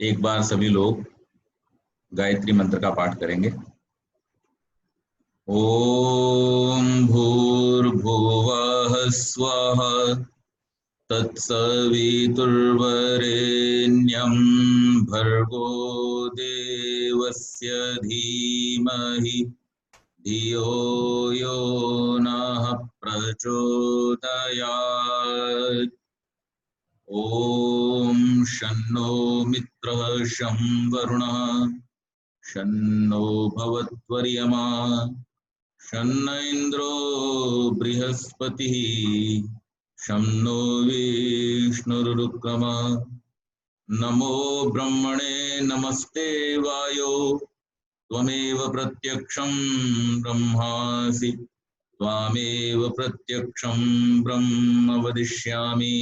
एक बार सभी लोग गायत्री मंत्र का पाठ करेंगे। ओम भूर्भुवः स्वः तत्सवितुर्वरेण्यं भर्गो देवस्य धीमहि धियो यो नः प्रचोदयात्। ॐ शन्नो मित्रः शं वरुणः शन्नो भवत्वर्यमा शन्न इन्द्रो बृहस्पतिः शं नो विष्णुरुक्रम। नमो ब्रह्मणे नमस्ते वायो त्वमेव प्रत्यक्षं ब्रह्मासि त्वामेव प्रत्यक्षं ब्रह्म वदिष्यामि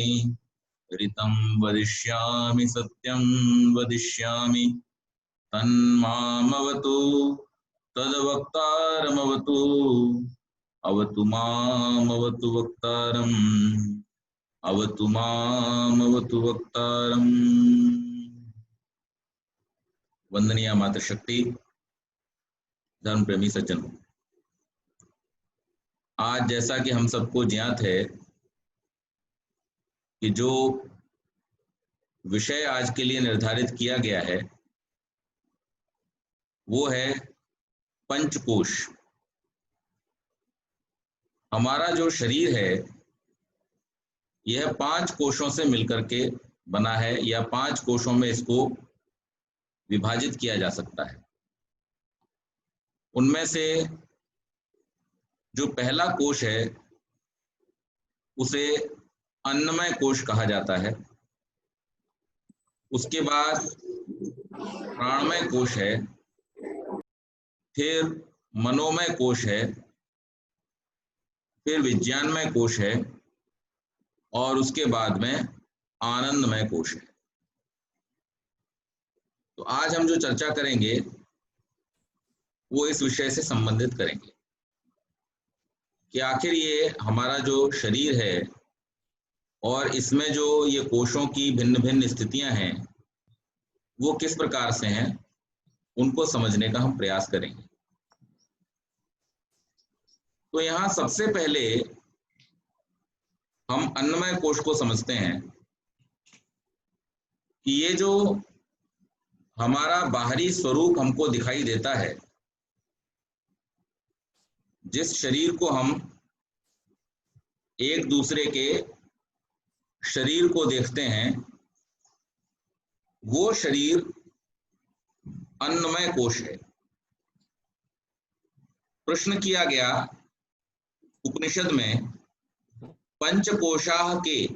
ऋतं वदिष्यामि सत्यं वदिष्यामि तन्मामवतु तद्वक्तारमवतु अवतु मामवतु वक्तारम् अवतु मामवतु वक्तारम्। वंदनीय मातृशक्ति, धर्म प्रेमी सज्जन, आज जैसा कि हम सबको ज्ञात है कि जो विषय आज के लिए निर्धारित किया गया है वो है पंचकोश। हमारा जो शरीर है यह 5 कोशों से मिलकर के बना है या 5 कोशों में इसको विभाजित किया जा सकता है। उनमें से जो पहला कोश है उसे अन्नमय कोश कहा जाता है। उसके बाद प्राणमय कोश है, फिर मनोमय कोश है, फिर विज्ञानमय कोश है और उसके बाद में आनंदमय कोश है। तो आज हम जो चर्चा करेंगे वो इस विषय से संबंधित करेंगे कि आखिर ये हमारा जो शरीर है और इसमें जो ये कोशों की भिन्न भिन्न स्थितियां हैं वो किस प्रकार से हैं, उनको समझने का हम प्रयास करेंगे। तो यहाँ सबसे पहले हम अन्नमय कोश को समझते हैं कि ये जो हमारा बाहरी स्वरूप हमको दिखाई देता है, जिस शरीर को हम एक दूसरे के शरीर को देखते हैं, वो शरीर अन्नमय कोश है। प्रश्न किया गया उपनिषद में, पंचकोशाः के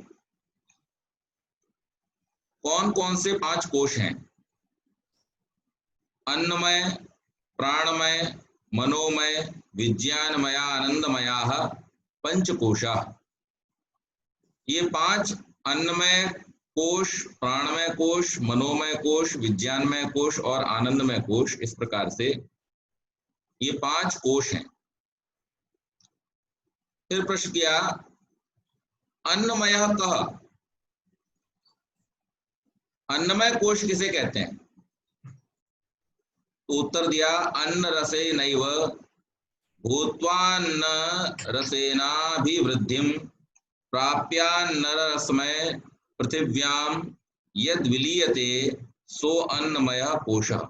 कौन कौन से 5 कोश हैं? अन्नमय, प्राणमय, मनोमय, विज्ञानमय, आनंदमयाः पंचकोशाः। ये 5 अन्नमय कोश, प्राणमय कोश, मनोमय कोश, विज्ञानमय कोश और आनंदमय कोश, इस प्रकार से ये 5 कोश हैं। फिर प्रश्न किया, अन्नमयः कः? अन्नमय कोश किसे कहते हैं? तो उत्तर दिया, अन्न रसेनैव भूत्वान्न रसेनाभिवृद्धिं प्राप्यान्नरसमय पृथिव्यां यद विलीयते सो अन्नमयः कोशः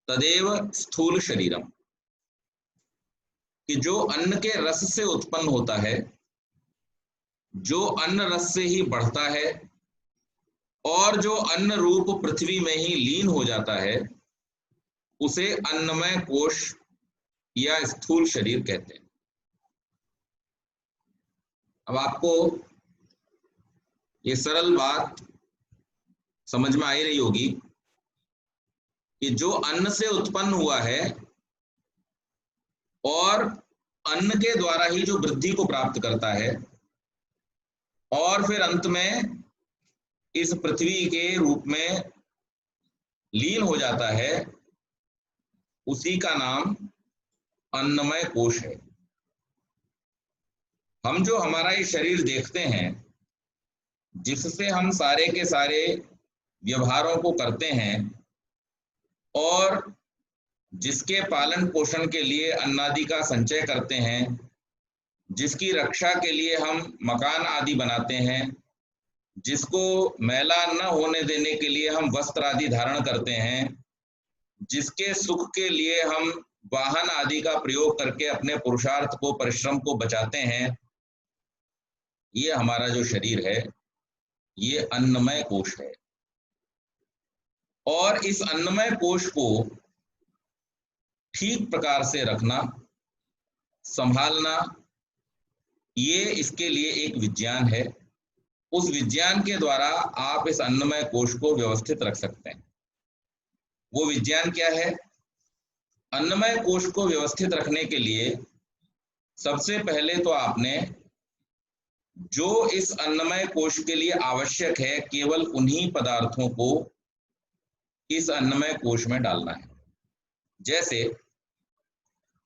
तदेव स्थूल शरीरम। कि जो अन्न के रस से उत्पन्न होता है, जो अन्न रस से ही बढ़ता है और जो अन्न रूप पृथ्वी में ही लीन हो जाता है, उसे अन्नमय कोश या स्थूल शरीर कहते हैं। अब आपको ये सरल बात समझ में आ ही रही होगी कि जो अन्न से उत्पन्न हुआ है और अन्न के द्वारा ही जो वृद्धि को प्राप्त करता है और फिर अंत में इस पृथ्वी के रूप में लीन हो जाता है, उसी का नाम अन्नमय कोश है। हम जो हमारा ये शरीर देखते हैं, जिससे हम सारे के सारे व्यवहारों को करते हैं और जिसके पालन पोषण के लिए अन्नादि का संचय करते हैं, जिसकी रक्षा के लिए हम मकान आदि बनाते हैं, जिसको मैला न होने देने के लिए हम वस्त्र आदि धारण करते हैं, जिसके सुख के लिए हम वाहन आदि का प्रयोग करके अपने पुरुषार्थ को, परिश्रम को बचाते हैं, ये हमारा जो शरीर है ये अन्नमय कोश है। और इस अन्नमय कोश को ठीक प्रकार से रखना, संभालना, ये इसके लिए एक विज्ञान है। उस विज्ञान के द्वारा आप इस अन्नमय कोश को व्यवस्थित रख सकते हैं। वो विज्ञान क्या है? अन्नमय कोश को व्यवस्थित रखने के लिए सबसे पहले तो आपने जो इस अन्नमय कोश के लिए आवश्यक है केवल उन्हीं पदार्थों को इस अन्नमय कोश में डालना है। जैसे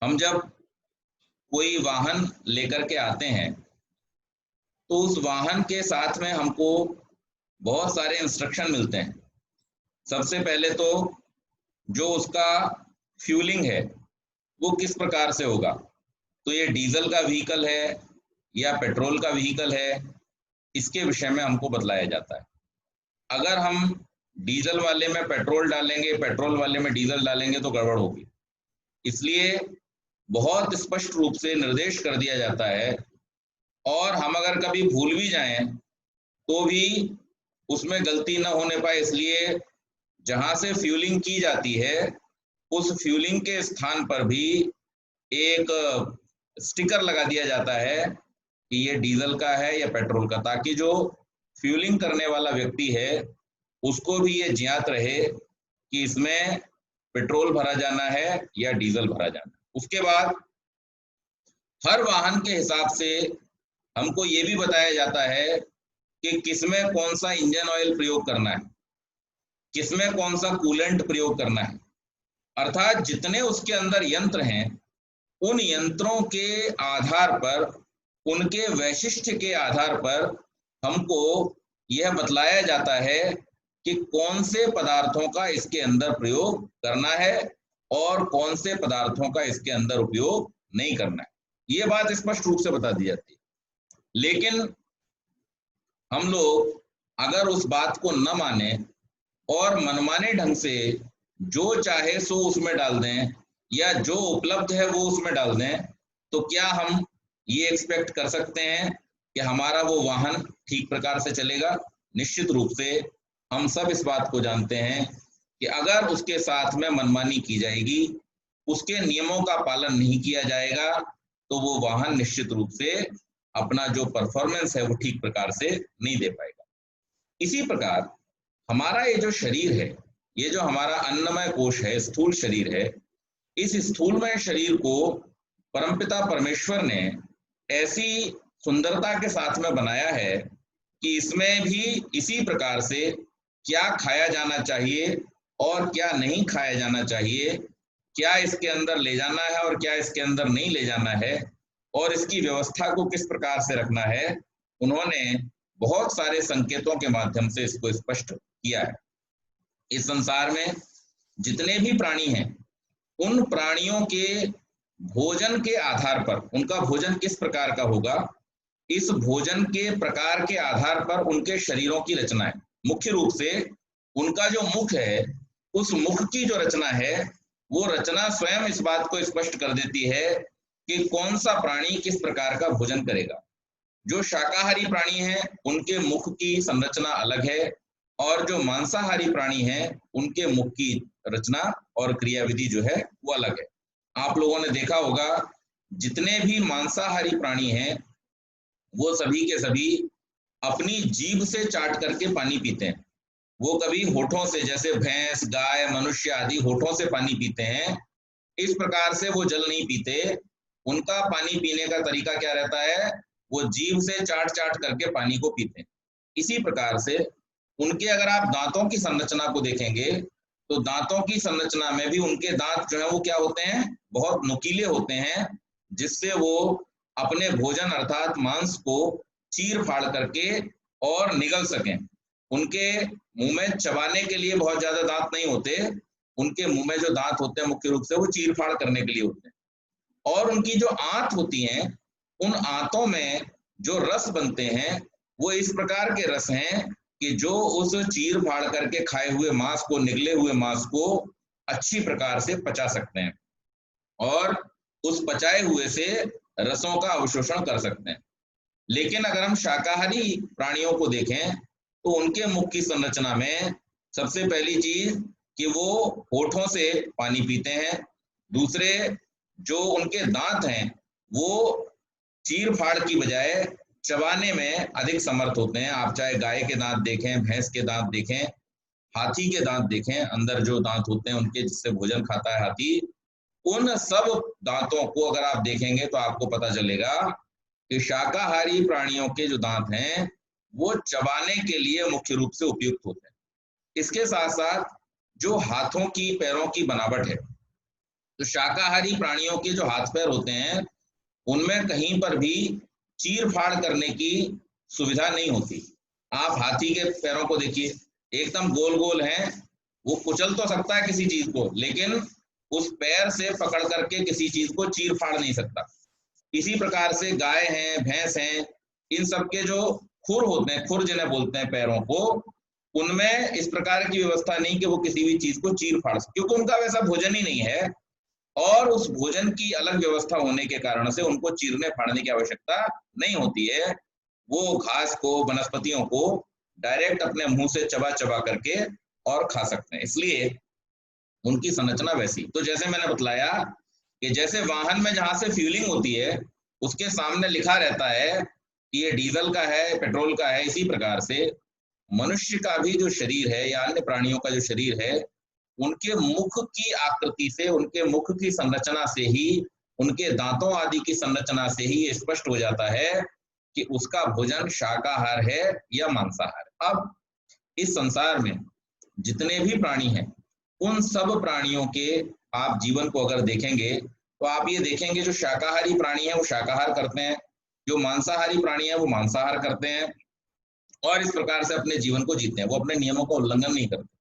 हम जब कोई वाहन लेकर के आते हैं तो उस वाहन के साथ में हमको बहुत सारे इंस्ट्रक्शन मिलते हैं। सबसे पहले तो जो उसका फ्यूलिंग है वो किस प्रकार से होगा, तो ये डीजल का व्हीकल है या पेट्रोल का व्हीकल है, इसके विषय में हमको बतलाया जाता है। अगर हम डीजल वाले में पेट्रोल डालेंगे, पेट्रोल वाले में डीजल डालेंगे तो गड़बड़ होगी। इसलिए बहुत स्पष्ट रूप से निर्देश कर दिया जाता है, और हम अगर कभी भूल भी जाएं तो भी उसमें गलती न होने पाए, इसलिए जहां से फ्यूलिंग की जाती है उस फ्यूलिंग के स्थान पर भी एक स्टिकर लगा दिया जाता है कि ये डीजल का है या पेट्रोल का, ताकि जो फ्यूलिंग करने वाला व्यक्ति है उसको भी ये ज्ञात रहे कि इसमें पेट्रोल भरा जाना है या डीजल भरा जाना है। उसके बाद हर वाहन के हिसाब से हमको ये भी बताया जाता है कि किसमें कौन सा इंजन ऑयल प्रयोग करना है, किसमें कौन सा कूलेंट प्रयोग करना है। अर्थात जितने उसके अंदर यंत्र हैं उन यंत्रों के आधार पर, उनके वैशिष्ट्य के आधार पर हमको यह बतलाया जाता है कि कौन से पदार्थों का इसके अंदर प्रयोग करना है और कौन से पदार्थों का इसके अंदर उपयोग नहीं करना है। ये बात स्पष्ट रूप से बता दी जाती है। लेकिन हम लोग अगर उस बात को न माने और मनमाने ढंग से जो चाहे सो उसमें डाल दें या जो उपलब्ध है वो उसमें डाल दें, तो क्या हम ये एक्सपेक्ट कर सकते हैं कि हमारा वो वाहन ठीक प्रकार से चलेगा? निश्चित रूप से हम सब इस बात को जानते हैं कि अगर उसके साथ में मनमानी की जाएगी, उसके नियमों का पालन नहीं किया जाएगा, तो वो वाहन निश्चित रूप से अपना जो परफॉर्मेंस है वो ठीक प्रकार से नहीं दे पाएगा। इसी प्रकार हमारा ये जो शरीर है, ये जो हमारा अन्नमय कोश है, स्थूल शरीर है, इस स्थूलमय शरीर को परमपिता परमेश्वर ने ऐसी सुंदरता के साथ में बनाया है कि इसमें भी इसी प्रकार से क्या खाया जाना चाहिए और क्या नहीं खाया जाना चाहिए, क्या इसके अंदर ले जाना है और क्या इसके अंदर नहीं ले जाना है, और इसकी व्यवस्था को किस प्रकार से रखना है, उन्होंने बहुत सारे संकेतों के माध्यम से इसको स्पष्ट किया है। इस संसार में जितने भी प्राणी हैं उन प्राणियों के भोजन के आधार पर, उनका भोजन किस प्रकार का होगा, इस भोजन के प्रकार के आधार पर उनके शरीरों की रचना है। मुख्य रूप से उनका जो मुख है, उस मुख की जो रचना है वो रचना स्वयं इस बात को स्पष्ट कर देती है कि कौन सा प्राणी किस प्रकार का भोजन करेगा। जो शाकाहारी प्राणी हैं उनके मुख की संरचना अलग है, और जो मांसाहारी प्राणी हैं उनके मुख की रचना और क्रियाविधि जो है वो अलग है। आप लोगों ने देखा होगा जितने भी मांसाहारी प्राणी हैं वो सभी के सभी अपनी जीभ से चाट करके पानी पीते हैं। वो कभी होठों से, जैसे भैंस, गाय, मनुष्य आदि होठों से पानी पीते हैं, इस प्रकार से वो जल नहीं पीते। उनका पानी पीने का तरीका क्या रहता है, वो जीभ से चाट चाट करके पानी को पीते हैं। इसी प्रकार से उनके अगर आप दांतों की संरचना को देखेंगे तो दांतों की संरचना में भी उनके दांत जो है वो क्या होते हैं, बहुत नुकीले होते हैं, जिससे वो अपने भोजन अर्थात मांस को चीर फाड़ करके और निगल सकें। उनके मुंह में चबाने के लिए बहुत ज्यादा दांत नहीं होते, उनके मुंह में जो दांत होते हैं मुख्य रूप से वो चीर फाड़ करने के लिए होते हैं। और उनकी जो आंत होती हैं, उन आंतों में जो रस बनते हैं वो इस प्रकार के रस हैं कि जो उस चीर फाड़ करके खाए हुए मांस को, निगले हुए मांस को अच्छी प्रकार से पचा सकते हैं और उस पचाए हुए से रसों का अवशोषण कर सकते हैं। लेकिन अगर हम शाकाहारी प्राणियों को देखें तो उनके मुख की संरचना में सबसे पहली चीज कि वो होठों से पानी पीते हैं। दूसरे, जो उनके दांत हैं वो चीर फाड़ की बजाय चबाने में अधिक समर्थ होते हैं। आप चाहे गाय के दांत देखें, भैंस के दांत देखें, हाथी के दांत देखें, अंदर जो दांत होते हैं उनके, जिससे भोजन खाता है हाथी, उन सब दांतों को अगर आप देखेंगे तो आपको पता चलेगा कि शाकाहारी प्राणियों के जो दांत हैं वो चबाने के लिए मुख्य रूप से उपयुक्त होते हैं। इसके साथ साथ जो हाथों की, पैरों की बनावट है, तो शाकाहारी प्राणियों के जो हाथ पैर होते हैं उनमें कहीं पर भी चीर फाड़ करने की सुविधा नहीं होती। आप हाथी के पैरों को देखिए, एकदम गोल गोल हैं, वो कुचल तो सकता है किसी चीज को, लेकिन उस पैर से पकड़ करके किसी चीज को चीर फाड़ नहीं सकता। इसी प्रकार से गाय हैं, भैंस हैं, इन सब के जो खुर होते हैं, खुर जिन्हें बोलते हैं पैरों को, उनमें इस प्रकार की व्यवस्था नहीं कि वो किसी भी चीज को चीर फाड़ सके, क्योंकि उनका वैसा भोजन ही नहीं है और उस भोजन की अलग व्यवस्था होने के कारण से उनको चीरने फाड़ने की आवश्यकता नहीं होती है। वो घास को, वनस्पतियों को डायरेक्ट अपने मुंह से चबा चबा करके और खा सकते हैं, इसलिए उनकी संरचना वैसी। तो जैसे मैंने बतलाया कि जैसे वाहन में जहां से फ्यूलिंग होती है उसके सामने लिखा रहता है कि ये डीजल का है, पेट्रोल का है, इसी प्रकार से मनुष्य का भी जो शरीर है या अन्य प्राणियों का जो शरीर है, उनके मुख की आकृति से, उनके मुख की संरचना से ही, उनके दांतों आदि की संरचना से ही ये स्पष्ट हो जाता है कि उसका भोजन शाकाहार है या मांसाहार। अब इस संसार में जितने भी प्राणी हैं उन सब प्राणियों के आप जीवन को अगर देखेंगे तो आप ये देखेंगे जो शाकाहारी प्राणी है वो शाकाहार करते हैं, जो मांसाहारी प्राणी है वो मांसाहार करते हैं और इस प्रकार से अपने जीवन को जीते हैं, वो अपने नियमों का उल्लंघन नहीं करते।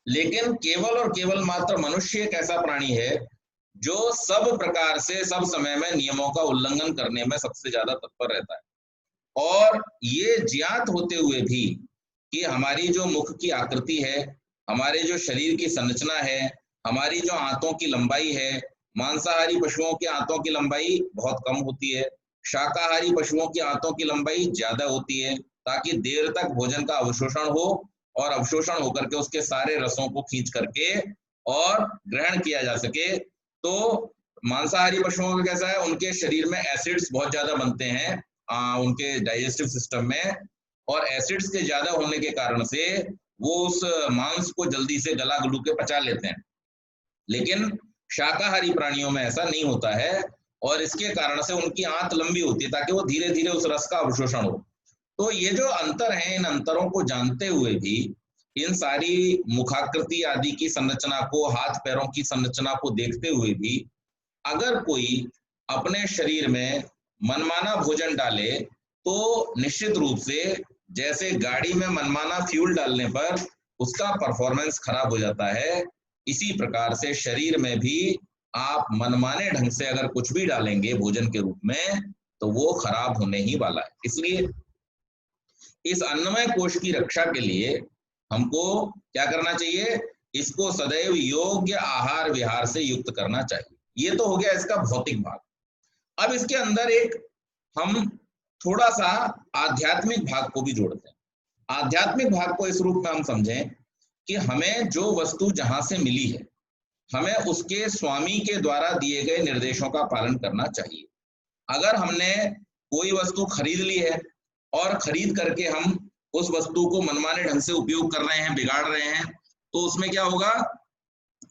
लेकिन केवल और केवल मात्र मनुष्य एक ऐसा प्राणी है जो सब प्रकार से सब समय में नियमों का उल्लंघन करने में सबसे ज्यादा तत्पर रहता है। और ये ज्ञात होते हुए भी कि हमारी जो मुख की आकृति है, हमारे जो शरीर की संरचना है, हमारी जो आंतों की लंबाई है, मांसाहारी पशुओं की आंतों की लंबाई बहुत कम होती है, शाकाहारी पशुओं की आंतों की लंबाई ज्यादा होती है, ताकि देर तक भोजन का अवशोषण हो और अवशोषण होकर के उसके सारे रसों को खींच करके और ग्रहण किया जा सके। तो मांसाहारी पशुओं का कैसा है, उनके शरीर में एसिड्स बहुत ज्यादा बनते हैं उनके डाइजेस्टिव सिस्टम में, और एसिड्स के ज्यादा होने के कारण से वो उस मांस को जल्दी से गला गलू के पचा लेते हैं। लेकिन शाकाहारी प्राणियों में ऐसा नहीं होता है और इसके कारण से उनकी आंत लंबी होती है ताकि वो धीरे धीरे उस रस का अवशोषण हो। तो ये जो अंतर है, इन अंतरों को जानते हुए भी, इन सारी मुखाकृति आदि की संरचना को, हाथ पैरों की संरचना को देखते हुए भी अगर कोई अपने शरीर में मनमाना भोजन डाले तो निश्चित रूप से जैसे गाड़ी में मनमाना फ्यूल डालने पर उसका परफॉर्मेंस खराब हो जाता है, इसी प्रकार से शरीर में भी आप मनमाने ढंग से अगर कुछ भी डालेंगे भोजन के रूप में तो वो खराब होने ही वाला है। इसलिए इस अन्नमय कोश की रक्षा के लिए हमको क्या करना चाहिए, इसको सदैव योग्य आहार विहार से युक्त करना चाहिए। ये तो हो गया इसका भौतिक भाग। अब इसके अंदर एक हम थोड़ा सा आध्यात्मिक भाग को भी जोड़ते हैं। आध्यात्मिक भाग को इस रूप में हम समझें कि हमें जो वस्तु जहां से मिली है, हमें उसके स्वामी के द्वारा दिए गए निर्देशों का पालन करना चाहिए। अगर हमने कोई वस्तु खरीद ली है और खरीद करके हम उस वस्तु को मनमाने ढंग से उपयोग कर रहे हैं, बिगाड़ रहे हैं, तो उसमें क्या होगा,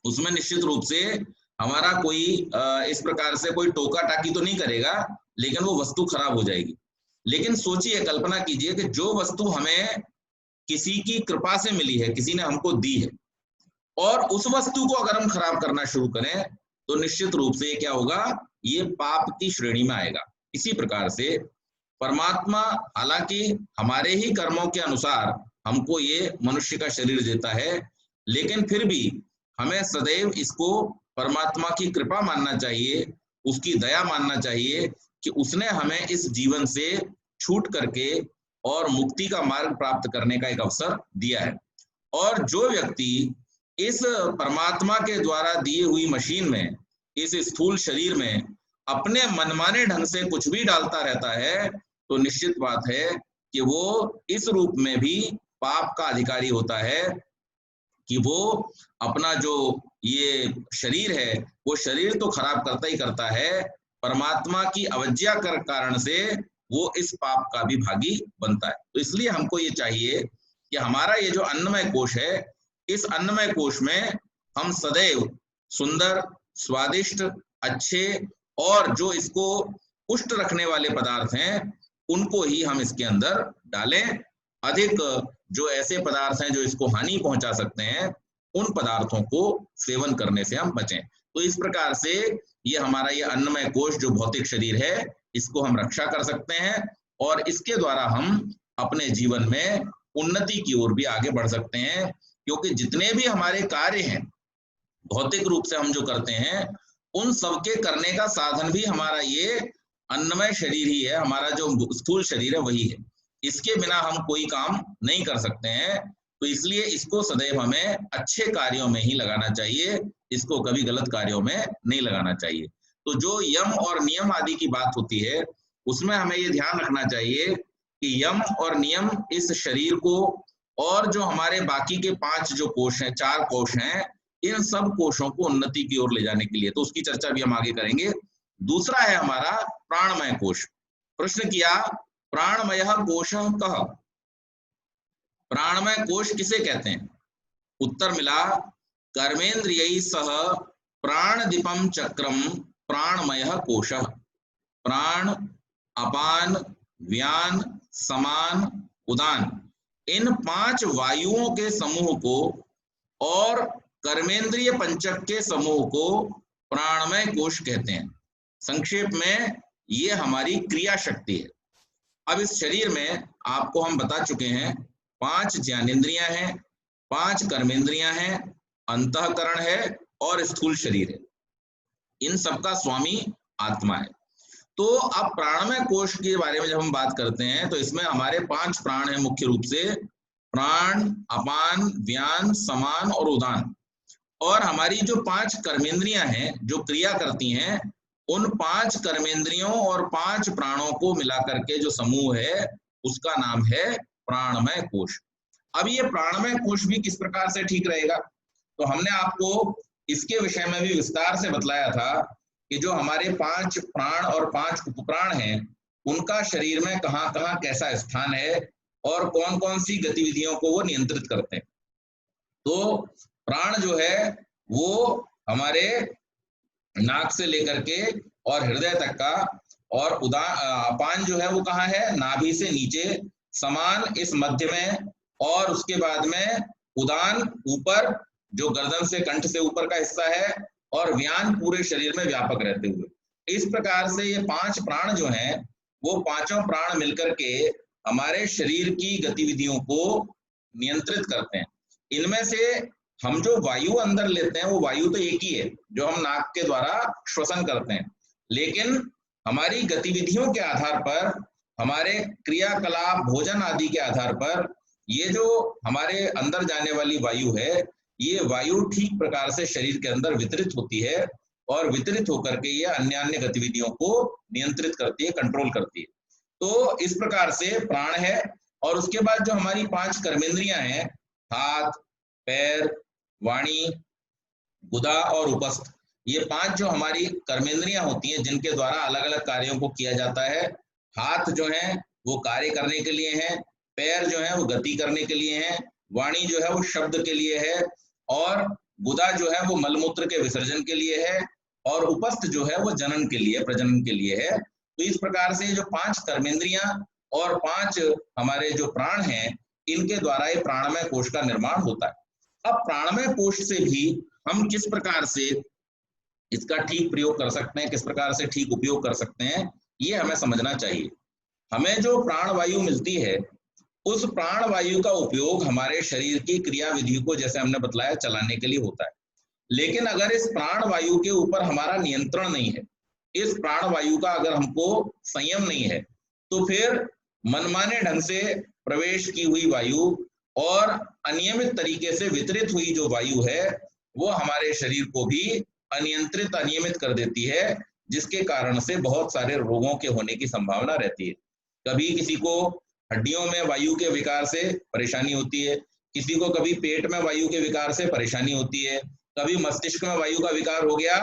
उसमें निश्चित रूप से हमारा कोई इस प्रकार से कोई टोका टाकी तो नहीं करेगा, लेकिन वो वस्तु खराब हो जाएगी। लेकिन सोचिए, कल्पना कीजिए कि जो वस्तु हमें किसी की कृपा से मिली है, किसी ने हमको दी है, और उस वस्तु को अगर हम खराब करना शुरू करें तो निश्चित रूप से क्या होगा, ये पाप की श्रेणी में आएगा। इसी प्रकार से परमात्मा हालांकि हमारे ही कर्मों के अनुसार हमको ये मनुष्य का शरीर देता है, लेकिन फिर भी हमें सदैव इसको परमात्मा की कृपा मानना चाहिए, उसकी दया मानना चाहिए कि उसने हमें इस जीवन से छूट करके और मुक्ति का मार्ग प्राप्त करने का एक अवसर दिया है। और जो व्यक्ति इस परमात्मा के द्वारा दी हुई मशीन में, इस स्थूल शरीर में अपने मनमाने ढंग से कुछ भी डालता रहता है, तो निश्चित बात है कि वो इस रूप में भी पाप का अधिकारी होता है कि वो अपना जो ये शरीर है, वो शरीर तो खराब करता ही करता है, परमात्मा की अवज्ञा कर कारण से वो इस पाप का भी भागी बनता है। तो इसलिए हमको ये चाहिए कि हमारा ये जो अन्नमय कोश है, इस अन्नमय कोश में हम सदैव सुंदर, स्वादिष्ट, अच्छे और जो इसको पुष्ट रखने वाले पदार्थ हैं, उनको ही हम इसके अंदर डालें। अधिक जो ऐसे पदार्थ हैं जो इसको हानि पहुंचा सकते हैं, उन पदार्थों को सेवन करने से हम बचें। तो इस प्रकार से ये हमारा ये अन्नमय कोश जो भौतिक शरीर है, इसको हम रक्षा कर सकते हैं और इसके द्वारा हम अपने जीवन में उन्नति की ओर भी आगे बढ़ सकते हैं, क्योंकि जितने भी हमारे कार्य हैं भौतिक रूप से हम जो करते हैं, उन सबके करने का साधन भी हमारा ये अन्नमय शरीर ही है, हमारा जो स्थूल शरीर है वही है। इसके बिना हम कोई काम नहीं कर सकते हैं। तो इसलिए इसको सदैव हमें अच्छे कार्यों में ही लगाना चाहिए, इसको कभी गलत कार्यों में नहीं लगाना चाहिए। तो जो यम और नियम आदि की बात होती है, उसमें हमें ये ध्यान रखना चाहिए कि यम और नियम इस शरीर को और जो हमारे बाकी के 5 जो कोश हैं, 4 कोश हैं, इन सब कोशों को उन्नति की ओर ले जाने के लिए, तो उसकी चर्चा भी हम आगे करेंगे। दूसरा है हमारा प्राणमय कोश। प्रश्न किया, प्राणमय कोश कह, प्राणमय कोश किसे कहते हैं? उत्तर मिला, कर्मेंद्रिय सह प्राणदीपम चक्रम प्राणमय कोश। प्राण, अपान, व्यान, समान, उदान, इन 5 वायुओं के समूह को और कर्मेंद्रिय पंचक के समूह को प्राणमय कोश कहते हैं। संक्षेप में ये हमारी क्रिया शक्ति है। अब इस शरीर में आपको हम बता चुके हैं 5 ज्ञानेंद्रियां हैं, 5 कर्मेंद्रियां हैं, अंतःकरण है और स्थूल शरीर है। इन सबका स्वामी आत्मा है। तो अब प्राणमय कोश के बारे में जब हम बात करते हैं, तो इसमें हमारे 5 प्राण हैं मुख्य रूप से, प्राण, अपान, व्यान, समान और उदान। और हमारी जो 5 कर्मेंद्रियां हैं जो क्रिया करती हैं, उन 5 कर्मेंद्रियों और 5 प्राणों को मिलाकर के जो समूह है, उसका नाम है प्राणमय कोश। अब ये प्राणमय कोश भी किस प्रकार से ठीक रहेगा, तो हमने आपको इसके विषय में भी विस्तार से बतलाया था कि जो हमारे 5 प्राण और 5 उपप्राण हैं, उनका शरीर में कहाँ कहाँ कैसा स्थान है और कौन कौन सी गतिविधियों को वो नियंत्रित करते हैं। तो प्राण जो है वो हमारे नाक से लेकर के और हृदय तक का, और अपान जो है वो कहाँ है, नाभि से नीचे, समान इस मध्य में, और उसके बाद में उदान ऊपर जो गर्दन से कंठ से ऊपर का हिस्सा है, और व्यान पूरे शरीर में व्यापक रहते हुए। इस प्रकार से ये 5 प्राण जो हैं, वो पांचों प्राण मिलकर के हमारे शरीर की गतिविधियों को नियंत्रित करते हैं। इनमें से हम जो वायु अंदर लेते हैं, वो वायु तो एक ही है जो हम नाक के द्वारा श्वसन करते हैं, लेकिन हमारी गतिविधियों के आधार पर, हमारे क्रियाकलाप, भोजन आदि के आधार पर, ये जो हमारे अंदर जाने वाली वायु है, ये वायु ठीक प्रकार से शरीर के अंदर वितरित होती है और वितरित होकर के ये अन्य अन्य गतिविधियों को नियंत्रित करती है, कंट्रोल करती है। तो इस प्रकार से प्राण है। और उसके बाद जो हमारी 5 कर्मेंद्रियां हैं, हाथ, पैर, वाणी, गुदा और उपस्थ, ये 5 जो हमारी कर्मेंद्रियां होती हैं, जिनके द्वारा अलग अलग कार्यों को किया जाता है। हाथ जो है वो कार्य करने के लिए है, पैर जो है वो गति करने के लिए है, वाणी जो है वो शब्द के लिए है, और गुदा जो है वो मलमूत्र के विसर्जन के लिए है, और उपस्थ जो है वो जनन के लिए, प्रजनन के लिए है। तो इस प्रकार से जो 5 कर्मेंद्रियां और 5 हमारे जो प्राण हैं, इनके द्वारा ये प्राणमय कोश का निर्माण होता है। अब प्राणमय कोश से भी हम किस प्रकार से इसका ठीक प्रयोग कर सकते हैं, किस प्रकार से ठीक उपयोग कर सकते हैं, ये हमें समझना चाहिए। हमें जो प्राणवायु मिलती है, उस प्राण वायु का उपयोग हमारे शरीर की क्रियाविधि को, जैसे हमने बतलाया, चलाने के लिए होता है। लेकिन अगर इस प्राण वायु के ऊपर हमारा नियंत्रण नहीं है, इस प्राण वायु का अगर हमको संयम नहीं है, तो फिर मनमाने ढंग से प्रवेश की हुई वायु और अनियमित तरीके से वितरित हुई जो वायु है वो हमारे शरीर को भी अनियंत्रित, अनियमित कर देती है, जिसके कारण से बहुत सारे रोगों के होने की संभावना रहती है। कभी किसी को हड्डियों में वायु के विकार से परेशानी होती है, किसी को कभी पेट में वायु के विकार से परेशानी होती है, कभी मस्तिष्क में वायु का विकार हो गया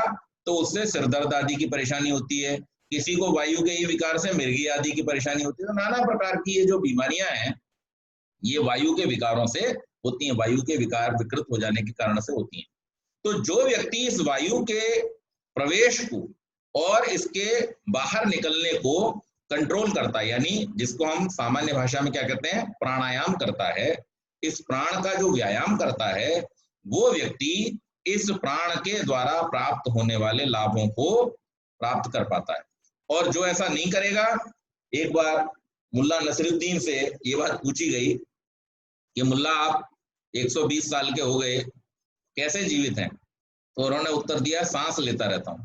तो उससे सिरदर्द आदि की परेशानी होती है, किसी को वायु के ही विकार से मिर्गी आदि की परेशानी होती है। तो नाना प्रकार की ये जो बीमारियां हैं ये वायु के विकारों से होती हैं, वायु के विकार विकृत हो जाने के कारण से होती हैं। तो जो व्यक्ति इस वायु के प्रवेश को और इसके बाहर निकलने को कंट्रोल करता है, यानी जिसको हम सामान्य भाषा में क्या कहते हैं, प्राणायाम करता है, इस प्राण का जो व्यायाम करता है, वो व्यक्ति इस प्राण के द्वारा प्राप्त होने वाले लाभों को प्राप्त कर पाता है। और जो ऐसा नहीं करेगा, एक बार मुल्ला नसरुद्दीन से ये बात पूछी गई कि मुल्ला आप 120 साल के हो गए, कैसे जीवित हैं? तो उन्होंने उत्तर दिया, सांस लेता रहता हूं।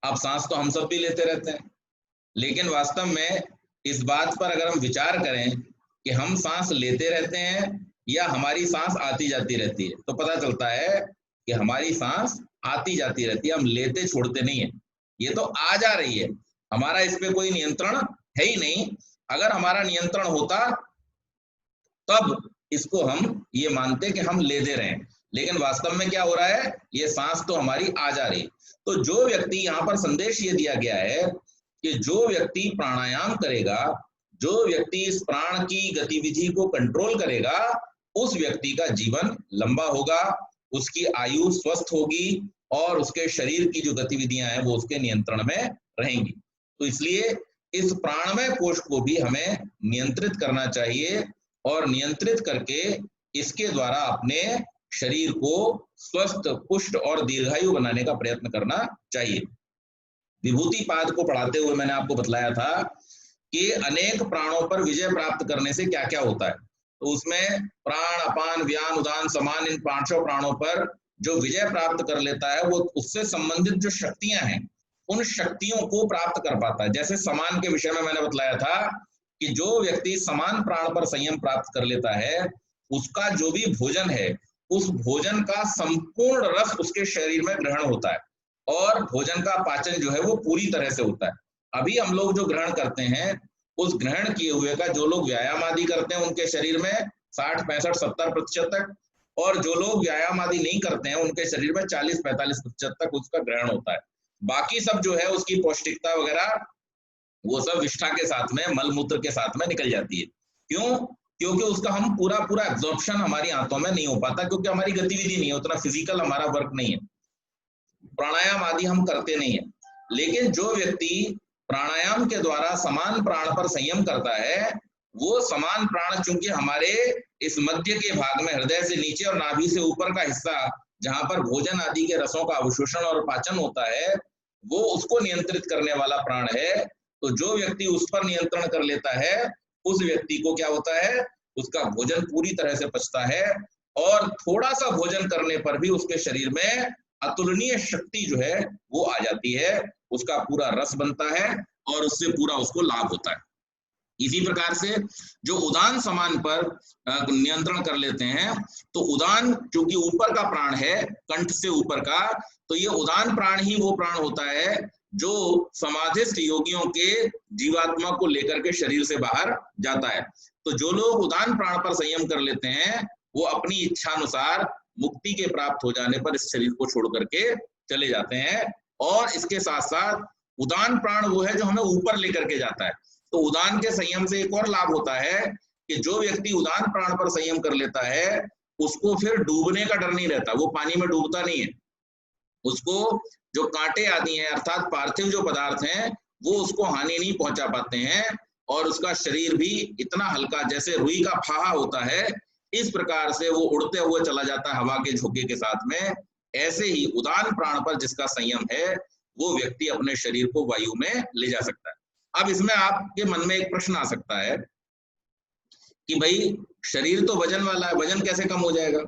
अब सांस तो हम सब भी लेते रहते हैं, लेकिन वास्तव में इस बात पर अगर हम विचार करें कि हम सांस लेते रहते हैं या हमारी सांस आती जाती रहती है, तो पता चलता है कि हमारी सांस आती जाती रहती है, हम लेते छोड़ते नहीं है। ये तो आ जा रही है, हमारा इस पे कोई नियंत्रण है ही नहीं। अगर हमारा नियंत्रण होता तब इसको हम ये मानते कि हम ले दे रहे हैं, लेकिन वास्तव में क्या हो रहा है, ये सांस तो हमारी आ जा रही है। तो जो व्यक्ति, यहाँ पर संदेश ये दिया गया है कि जो व्यक्ति प्राणायाम करेगा, जो व्यक्ति इस प्राण की गतिविधि को कंट्रोल करेगा, उस व्यक्ति का जीवन लंबा होगा, उसकी आयु स्वस्थ होगी और उसके शरीर की जो गतिविधियां हैं वो उसके नियंत्रण में रहेंगी। तो इसलिए इस प्राणमय कोश को भी हमें नियंत्रित करना चाहिए और नियंत्रित करके इसके द्वारा अपने शरीर को स्वस्थ, पुष्ट और दीर्घायु बनाने का प्रयत्न करना चाहिए। विभूति पाद को पढ़ाते हुए मैंने आपको बतलाया था कि अनेक प्राणों पर विजय प्राप्त करने से क्या क्या होता है। तो उसमें प्राण, अपान, व्यान, उदान, समान, इन पांचों प्राणों पर जो विजय प्राप्त कर लेता है वो उससे संबंधित जो शक्तियां हैं उन शक्तियों को प्राप्त कर पाता है। जैसे समान के विषय में मैंने बतलाया था कि जो व्यक्ति समान प्राण पर संयम प्राप्त कर लेता है, उसका जो भी भोजन है उस भोजन का संपूर्ण रस उसके शरीर में ग्रहण होता है और भोजन का पाचन जो है वो पूरी तरह से होता है। अभी हम लोग जो ग्रहण करते हैं उस ग्रहण किए हुए का जो लोग व्यायाम आदि करते हैं उनके शरीर में 60, 65, 70% तक, और जो लोग व्यायाम आदि नहीं करते हैं उनके शरीर में 40, 45% तक उसका ग्रहण होता है। बाकी सब जो है उसकी पौष्टिकता वगैरह वो सब विष्ठा के साथ में, मलमूत्र के साथ में निकल जाती है। क्यों? क्योंकि उसका हम पूरा एब्जॉर्प्शन हमारी आंतों में नहीं हो पाता, क्योंकि हमारी गतिविधि नहीं है, उतना फिजिकल हमारा वर्क नहीं है, प्राणायाम आदि हम करते नहीं है। लेकिन जो व्यक्ति प्राणायाम के द्वारा समान प्राण पर संयम करता है, वो समान प्राण चूंकि हमारे इस मध्य के भाग में, हृदय से नीचे और नाभि से ऊपर का हिस्सा जहां पर भोजन आदि के रसों का अवशोषण और पाचन होता है, वो उसको नियंत्रित करने वाला प्राण है। तो जो व्यक्ति उस पर नियंत्रण कर लेता है उस व्यक्ति को क्या होता है, उसका भोजन पूरी तरह से पचता है और थोड़ा सा भोजन करने पर भी उसके शरीर में अतुलनीय शक्ति जो है वो आ जाती है, उसका पूरा रस बनता है और उससे पूरा उसको लाभ होता है। इसी प्रकार से जो उदान समान पर नियंत्रण कर लेते हैं, तो उदान चूंकि ऊपर का प्राण है, कंठ से ऊपर का, तो ये उदान प्राण ही वो प्राण होता है जो समाधिस्थ योगियों के जीवात्मा को लेकर के शरीर से बाहर जाता है। तो जो लोग उदान प्राण पर संयम कर लेते हैं वो अपनी इच्छानुसार मुक्ति के प्राप्त हो जाने पर इस शरीर को छोड़ करके चले जाते हैं। और इसके साथ साथ उदान प्राण वो है जो हमें ऊपर लेकर के जाता है। तो उदान के संयम से एक और लाभ होता है कि जो व्यक्ति उदान प्राण पर संयम कर लेता है उसको फिर डूबने का डर नहीं रहता, वो पानी में डूबता नहीं है। उसको जो कांटे आदि हैं अर्थात पार्थिव जो पदार्थ हैं वो उसको हानि नहीं पहुंचा पाते हैं और उसका शरीर भी इतना हल्का, जैसे रुई का फाहा होता है इस प्रकार से वो उड़ते हुए चला जाता है हवा के झोंके के साथ में। ऐसे ही उदान प्राण पर जिसका संयम है वो व्यक्ति अपने शरीर को वायु में ले जा सकता है। अब इसमें आपके मन में एक प्रश्न आ सकता है कि भाई शरीर तो वजन वाला है, वजन कैसे कम हो जाएगा।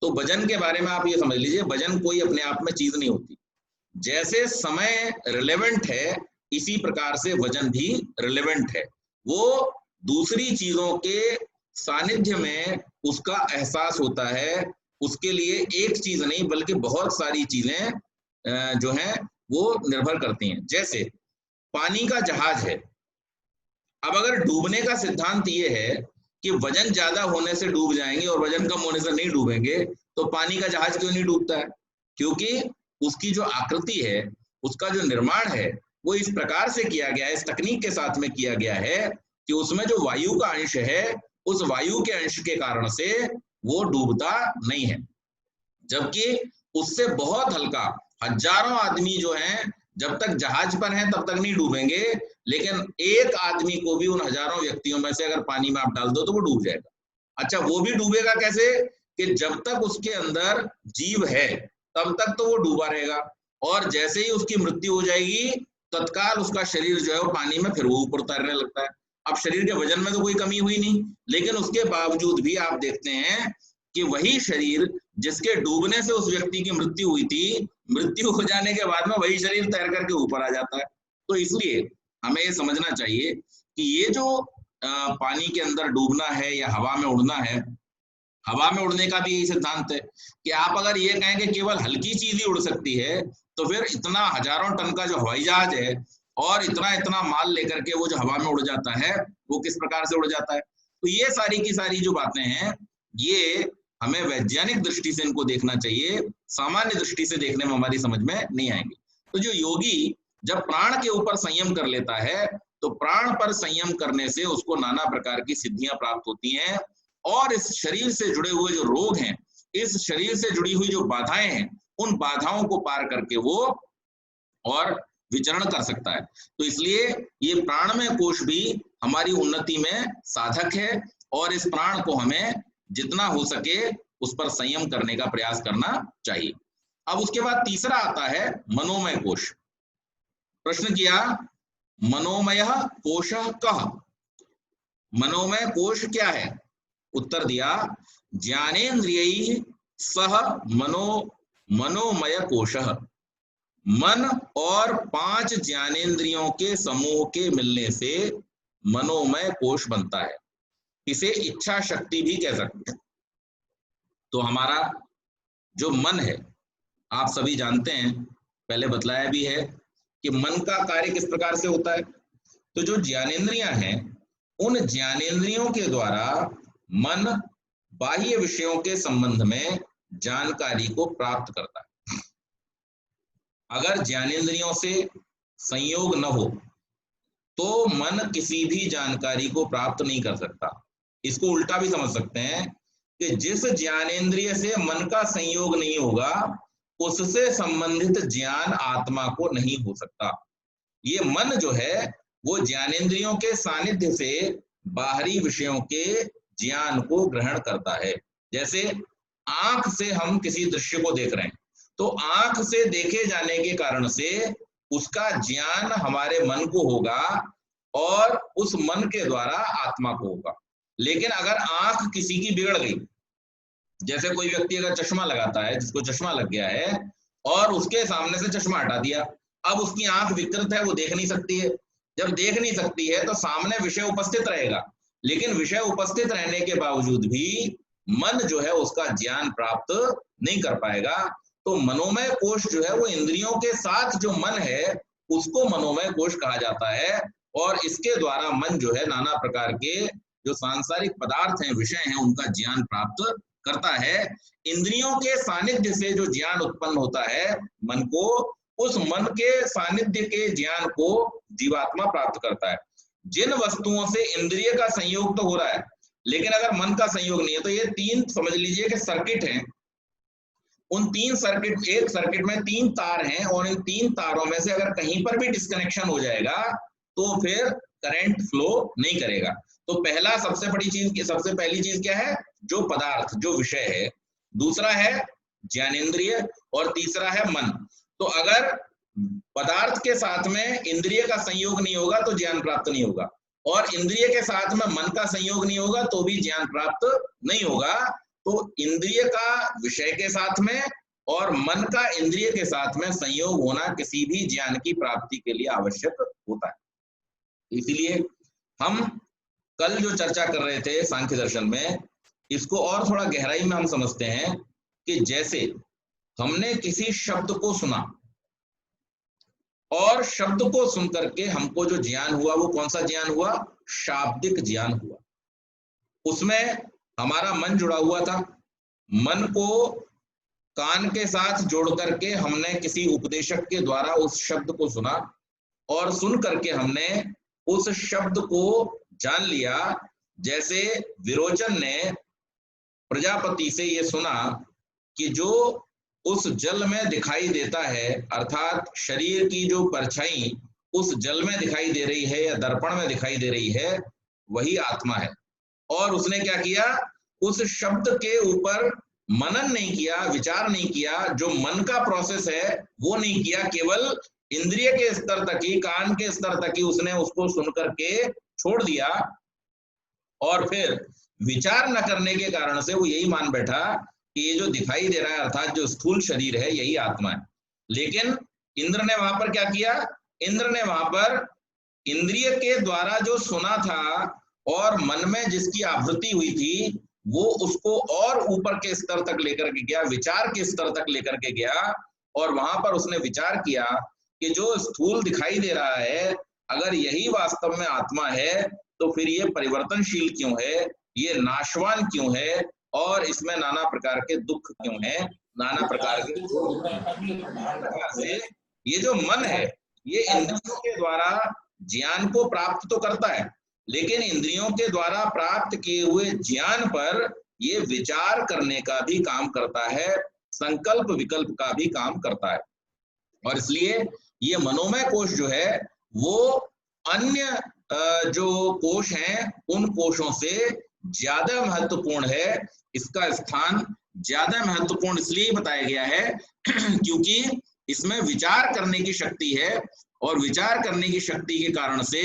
तो वजन के बारे में आप ये समझ लीजिए, वजन कोई अपने आप में चीज नहीं होती। जैसे समय रिलेवेंट है, इसी प्रकार से वजन भी रिलेवेंट है। वो दूसरी चीजों के सानिध्य में उसका एहसास होता है। उसके लिए एक चीज नहीं बल्कि बहुत सारी चीजें जो हैं वो निर्भर करती हैं। जैसे पानी का जहाज है, अब अगर डूबने का सिद्धांत ये है कि वजन ज्यादा होने से डूब जाएंगे और वजन कम होने से नहीं डूबेंगे, तो पानी का जहाज क्यों नहीं डूबता है? क्योंकि उसकी जो आकृति है, उसका जो निर्माण है, वो इस प्रकार से किया गया है, इस तकनीक के साथ में किया गया है कि उसमें जो वायु का अंश है, उस वायु के अंश के कारण से वो डूबता नहीं है। जबकि उससे बहुत हल्का हजारों आदमी जो हैं जब तक जहाज पर हैं तब तक नहीं डूबेंगे, लेकिन एक आदमी को भी उन हजारों व्यक्तियों में से अगर पानी में आप डाल दो तो वो डूब जाएगा। अच्छा, वो भी डूबेगा कैसे? कि जब तक उसके अंदर जीव है तब तक तो वो डूबा रहेगा, और जैसे ही उसकी मृत्यु हो जाएगी तत्काल उसका शरीर जो है वो पानी में फिर वो ऊपर तैरने लगता है। अब शरीर के वजन में तो कोई कमी हुई नहीं, लेकिन उसके बावजूद भी आप देखते हैं कि वही शरीर जिसके डूबने से उस व्यक्ति की मृत्यु हुई थी, मृत्यु हो जाने के बाद में वही शरीर तैर करके ऊपर आ जाता है। तो इसलिए हमें ये समझना चाहिए कि ये जो पानी के अंदर डूबना है या हवा में उड़ना है, हवा में उड़ने का भी यही सिद्धांत है कि आप अगर ये कहें कि केवल हल्की चीज ही उड़ सकती है, तो फिर इतना हजारों टन का जो हवाई जहाज है और इतना इतना माल लेकर के वो जो हवा में उड़ जाता है, वो किस प्रकार से उड़ जाता है। तो ये सारी की सारी जो बातें हैं, ये हमें वैज्ञानिक दृष्टि से इनको देखना चाहिए, सामान्य दृष्टि से देखने में हमारी समझ में नहीं आएंगे। तो जो योगी जब प्राण के ऊपर संयम कर लेता है, तो प्राण पर संयम करने से उसको नाना प्रकार की सिद्धियां प्राप्त होती हैं, और इस शरीर से जुड़े हुए जो रोग हैं, इस शरीर से जुड़ी हुई जो बाधाएं हैं, उन बाधाओं को पार करके वो और विचरण कर सकता है। तो इसलिए ये प्राणमय कोश भी हमारी उन्नति में साधक है, और इस प्राण को हमें जितना हो सके उस पर संयम करने का प्रयास करना चाहिए। अब उसके बाद तीसरा आता है मनोमय कोश। प्रश्न किया, मनोमय कोश कः? मनोमय कोश क्या है? उत्तर दिया, ज्ञानेन्द्रिय सह मनोमय कोशः। मन और 5 ज्ञानेन्द्रियों के समूह के मिलने से मनोमय कोश बनता है। इसे इच्छा शक्ति भी कह सकते हैं। तो हमारा जो मन है, आप सभी जानते हैं, पहले बतलाया भी है कि मन का कार्य किस प्रकार से होता है। तो जो ज्ञानेंद्रियां हैं, उन ज्ञानेंद्रियों के द्वारा मन बाह्य विषयों के संबंध में जानकारी को प्राप्त करता है। अगर ज्ञानेंद्रियों से संयोग न हो तो मन किसी भी जानकारी को प्राप्त नहीं कर सकता। इसको उल्टा भी समझ सकते हैं कि जिस ज्ञानेंद्रिय से मन का संयोग नहीं होगा, उससे संबंधित ज्ञान आत्मा को नहीं हो सकता। ये मन जो है वो ज्ञानेंद्रियों के सानिध्य से बाहरी विषयों के ज्ञान को ग्रहण करता है। जैसे आंख से हम किसी दृश्य को देख रहे हैं, तो आंख से देखे जाने के कारण से उसका ज्ञान हमारे मन को होगा और उस मन के द्वारा आत्मा को होगा। लेकिन अगर आंख किसी की बिगड़ गई, जैसे कोई व्यक्ति अगर चश्मा लगाता है, जिसको चश्मा लग गया है और उसके सामने से चश्मा हटा दिया, अब उसकी आंख विकृत है, वो देख नहीं सकती है। जब देख नहीं सकती है तो सामने विषय उपस्थित रहेगा, लेकिन विषय उपस्थित रहने के बावजूद भी मन जो है उसका ज्ञान प्राप्त नहीं कर पाएगा। तो मनोमय कोश जो है वो इंद्रियों के साथ जो मन है उसको मनोमय कोश कहा जाता है, और इसके द्वारा मन जो है नाना प्रकार के जो सांसारिक पदार्थ हैं, विषय हैं, उनका ज्ञान प्राप्त करता है। इंद्रियों के सानिध्य से जो ज्ञान उत्पन्न होता है मन को, उस मन के सानिध्य के ज्ञान को जीवात्मा प्राप्त करता है। जिन वस्तुओं से इंद्रिय का संयोग तो हो रहा है, लेकिन अगर मन का संयोग नहीं है, तो ये 3 समझ लीजिए कि सर्किट हैं। उन 3 सर्किट, एक सर्किट में 3 तार हैं, और इन 3 तारों में से अगर कहीं पर भी डिस्कनेक्शन हो जाएगा तो फिर करंट फ्लो नहीं करेगा। तो पहला सबसे पहली चीज क्या है? जो पदार्थ, जो विषय है। दूसरा है ज्ञानेंद्रिय, और तीसरा है मन। तो अगर पदार्थ के साथ में इंद्रिय का संयोग नहीं होगा तो ज्ञान प्राप्त नहीं होगा, और इंद्रिय के साथ में मन का संयोग नहीं होगा तो भी ज्ञान प्राप्त नहीं होगा। तो इंद्रिय का विषय के साथ में और मन का इंद्रिय के साथ में संयोग होना किसी भी ज्ञान की प्राप्ति के लिए आवश्यक होता है। इसीलिए हम कल जो चर्चा कर रहे थे सांख्य दर्शन में, इसको और थोड़ा गहराई में हम समझते हैं कि जैसे हमने किसी शब्द को सुना और शब्द को सुन करके हमको जो ज्ञान हुआ वो कौन सा ज्ञान हुआ? शाब्दिक ज्ञान हुआ। उसमें हमारा मन जुड़ा हुआ था। मन को कान के साथ जोड़ करके हमने किसी उपदेशक के द्वारा उस शब्द को सुना और सुन करके हमने उस शब्द को जान लिया। जैसे विरोचन ने प्रजापति से ये सुना कि जो उस जल में दिखाई देता है, अर्थात शरीर की जो परछाई उस जल में दिखाई दे रही है या दर्पण में दिखाई दे रही है, वही आत्मा है। और उसने क्या किया? उस शब्द के ऊपर मनन नहीं किया, विचार नहीं किया, जो मन का प्रोसेस है वो नहीं किया, केवल इंद्रिय के स्तर तक ही, कान के स्तर तक ही उसने उसको सुन करके छोड़ दिया। और फिर विचार न करने के कारण से वो यही मान बैठा कि ये जो दिखाई दे रहा है अर्थात जो स्थूल शरीर है यही आत्मा है। लेकिन इंद्र ने वहां पर क्या किया? इंद्र ने वहां पर इंद्रिय के द्वारा जो सुना था और मन में जिसकी आवृत्ति हुई थी वो उसको और ऊपर के स्तर तक लेकर के गया, विचार के स्तर तक लेकर के गया। और वहां पर उसने विचार किया कि जो स्थूल दिखाई दे रहा है अगर यही वास्तव में आत्मा है तो फिर ये परिवर्तनशील क्यों है, ये नाशवान क्यों है, और इसमें नाना प्रकार के दुख क्यों है, नाना प्रकार से ये जो मन है ये इंद्रियों के द्वारा ज्ञान को प्राप्त तो करता है, लेकिन इंद्रियों के द्वारा प्राप्त किए हुए ज्ञान पर ये विचार करने का भी काम करता है, संकल्प विकल्प का भी काम करता है। और इसलिए ये मनोमय कोश जो है वो अन्य जो कोश हैं उन कोशों से ज्यादा महत्वपूर्ण है। इसका स्थान ज्यादा महत्वपूर्ण इसलिए बताया गया है क्योंकि इसमें विचार करने की शक्ति है और विचार करने की शक्ति के कारण से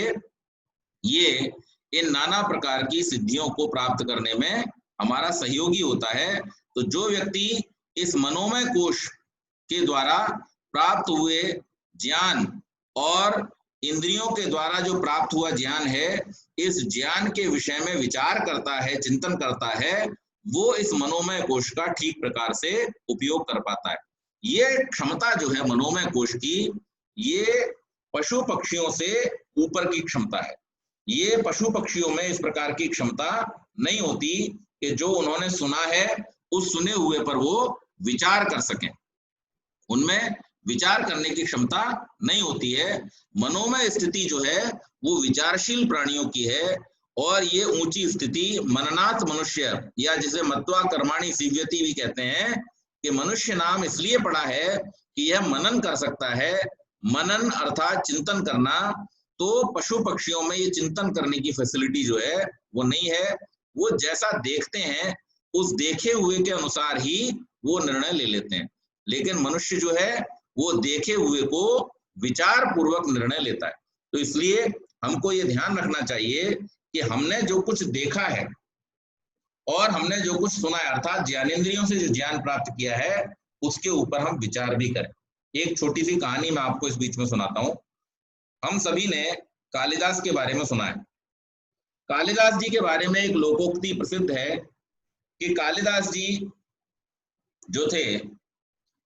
ये इन नाना प्रकार की सिद्धियों को प्राप्त करने में हमारा सहयोगी होता है। तो जो व्यक्ति इस मनोमय कोश के द्वारा प्राप्त हुए ज्ञान और इंद्रियों के द्वारा जो प्राप्त हुआ ज्ञान है, इस ज्ञान के विषय में विचार करता है, चिंतन करता है, वो इस मनोमय कोश का ठीक प्रकार से उपयोग कर पाता है। ये क्षमता जो है मनोमय कोश की, ये पशु पक्षियों से ऊपर की क्षमता है। ये पशु पक्षियों में इस प्रकार की क्षमता नहीं होती कि जो उन्होंने सुना है उस सुने हुए पर वो विचार कर सकें, उनमें विचार करने की क्षमता नहीं होती है। मनोमय स्थिति जो है वो विचारशील प्राणियों की है और ये ऊंची स्थिति मननात् मनुष्य, या जिसे मत्वा कर्माणि सीव्यति भी कहते हैं कि मनुष्य नाम इसलिए पड़ा है कि यह मनन कर सकता है। मनन अर्थात चिंतन करना, तो पशु पक्षियों में ये चिंतन करने की फैसिलिटी जो है वो नहीं है। वो जैसा देखते हैं उस देखे हुए के अनुसार ही वो निर्णय ले लेते हैं, लेकिन मनुष्य जो है वो देखे हुए को विचार पूर्वक निर्णय लेता है। तो इसलिए हमको ये ध्यान रखना चाहिए कि हमने जो कुछ देखा है और हमने जो कुछ सुना है अर्थात ज्ञानेंद्रियों से जो ज्ञान प्राप्त किया है उसके ऊपर हम विचार भी करें। एक छोटी सी कहानी मैं आपको इस बीच में सुनाता हूँ। हम सभी ने कालिदास के बारे में सुना है। कालिदास जी के बारे में एक लोकोक्ति प्रसिद्ध है कि कालिदास जी जो थे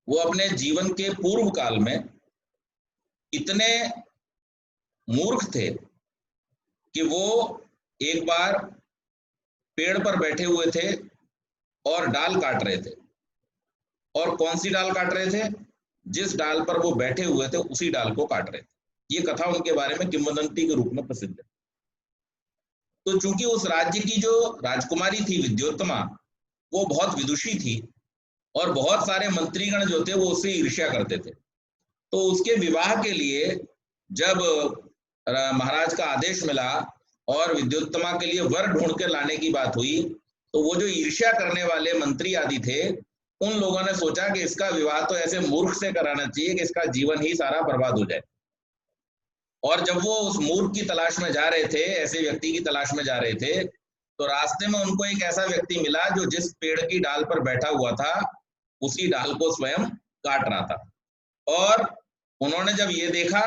वो अपने जीवन के पूर्व काल में इतने मूर्ख थे कि वो एक बार पेड़ पर बैठे हुए थे और डाल काट रहे थे। और कौन सी डाल काट रहे थे? जिस डाल पर वो बैठे हुए थे उसी डाल को काट रहे थे। ये कथा उनके बारे में किंवदंती के रूप में प्रसिद्ध है। तो चूंकि उस राज्य की जो राजकुमारी थी विद्योत्तमा, वो बहुत विदुषी थी और बहुत सारे मंत्रीगण जो थे वो उससे ईर्ष्या करते थे। तो उसके विवाह के लिए जब महाराज का आदेश मिला और विद्योत्तमा के लिए वर ढूंढ कर लाने की बात हुई, तो वो जो ईर्ष्या करने वाले मंत्री आदि थे उन लोगों ने सोचा कि इसका विवाह तो ऐसे मूर्ख से कराना चाहिए कि इसका जीवन ही सारा बर्बाद हो जाए। और जब वो उस मूर्ख की तलाश में जा रहे थे, ऐसे व्यक्ति की तलाश में जा रहे थे, तो रास्ते में उनको एक ऐसा व्यक्ति मिला जो जिस पेड़ की डाल पर बैठा हुआ था उसी डाल को स्वयं काट रहा था। और उन्होंने जब ये देखा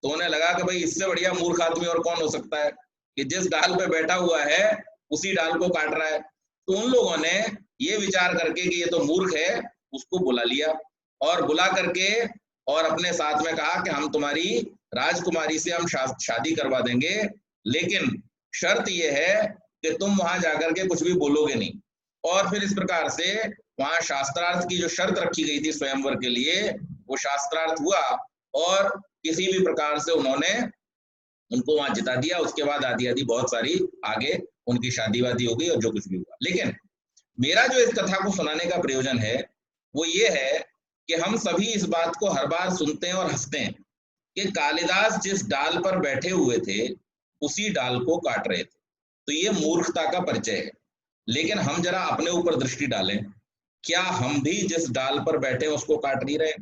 तो उन्हें लगा कि भाई इससे बढ़िया मूर्ख आदमी और कौन हो सकता है कि जिस डाल पे बैठा हुआ है उसी डाल को काट रहा है। तो उन लोगों ने ये विचार करके कि ये तो मूर्ख है, उसको बुला लिया और बुला करके और अपने साथ में कहा कि हम तुम्हारी राजकुमारी से हम शादी करवा देंगे, लेकिन शर्त ये है कि तुम वहां जाकर के कुछ भी बोलोगे नहीं। और फिर इस प्रकार से वहां शास्त्रार्थ की जो शर्त रखी गई थी स्वयंवर के लिए, वो शास्त्रार्थ हुआ और किसी भी प्रकार से उन्होंने उनको वहां जिता दिया। उसके बाद आदि आदि बहुत सारी आगे उनकी शादी वादी हो गई और जो कुछ भी हुआ। लेकिन मेरा जो इस कथा को सुनाने का प्रयोजन है वो ये है कि हम सभी इस बात को हर बार सुनते हैं और हंसते हैं कि कालिदास जिस डाल पर बैठे हुए थे उसी डाल को काट रहे थे। तो ये मूर्खता का परिचय है। लेकिन हम जरा अपने ऊपर दृष्टि डालें, क्या हम भी जिस डाल पर बैठे हैं उसको काट नहीं रहे?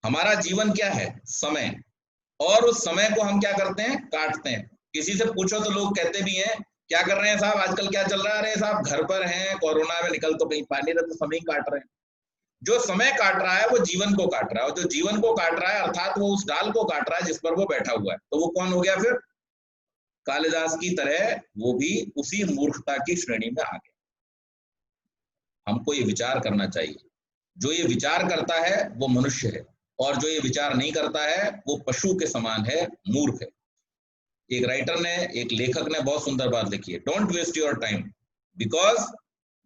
हमारा जीवन क्या है? समय। और उस समय को हम क्या करते हैं? काटते हैं। किसी से पूछो तो लोग कहते भी हैं क्या कर रहे हैं साहब, आजकल क्या चल रहा है? अरे साहब घर पर हैं, कोरोना में निकल तो कहीं पा नहीं रहे, तो समय काट रहे हैं। जो समय काट रहा है वो जीवन को काट रहा है, और जो जीवन को काट रहा है अर्थात वो उस डाल को काट रहा है जिस पर वो बैठा हुआ है। तो वो कौन हो गया फिर? कालिदास की तरह वो भी उसी मूर्खता की श्रेणी में आ गया। हमको ये विचार करना चाहिए, जो ये विचार करता है वो मनुष्य है, और जो ये विचार नहीं करता है वो पशु के समान है, मूर्ख है। एक राइटर ने, एक लेखक ने बहुत सुंदर बात लिखी है, don't waste your time because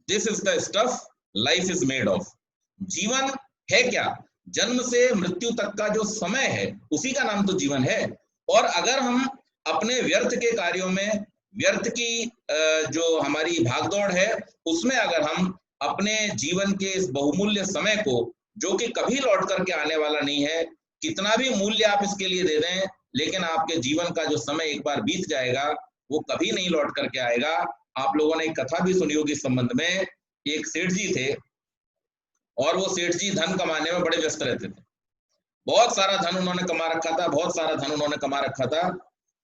this is the stuff life is made of. जीवन है क्या? जन्म से मृत्यु तक का जो समय है उसी का नाम तो जीवन है। और अगर हम अपने व्यर्थ के कार्यों में, व्यर्थ की जो हमारी भागदौड़ है उसमें अगर हम अपने जीवन के इस बहुमूल्य समय को, जो कि कभी लौट करके आने वाला नहीं है, कितना भी मूल्य आप इसके लिए दे दें, लेकिन आपके जीवन का जो समय एक बार बीत जाएगा वो कभी नहीं लौट करके आएगा। आप लोगों ने एक कथा भी सुनी होगी इस संबंध में। एक सेठ जी थे और वो सेठ जी धन कमाने में बड़े व्यस्त रहते थे। बहुत सारा धन उन्होंने कमा रखा था, बहुत सारा धन उन्होंने कमा रखा था।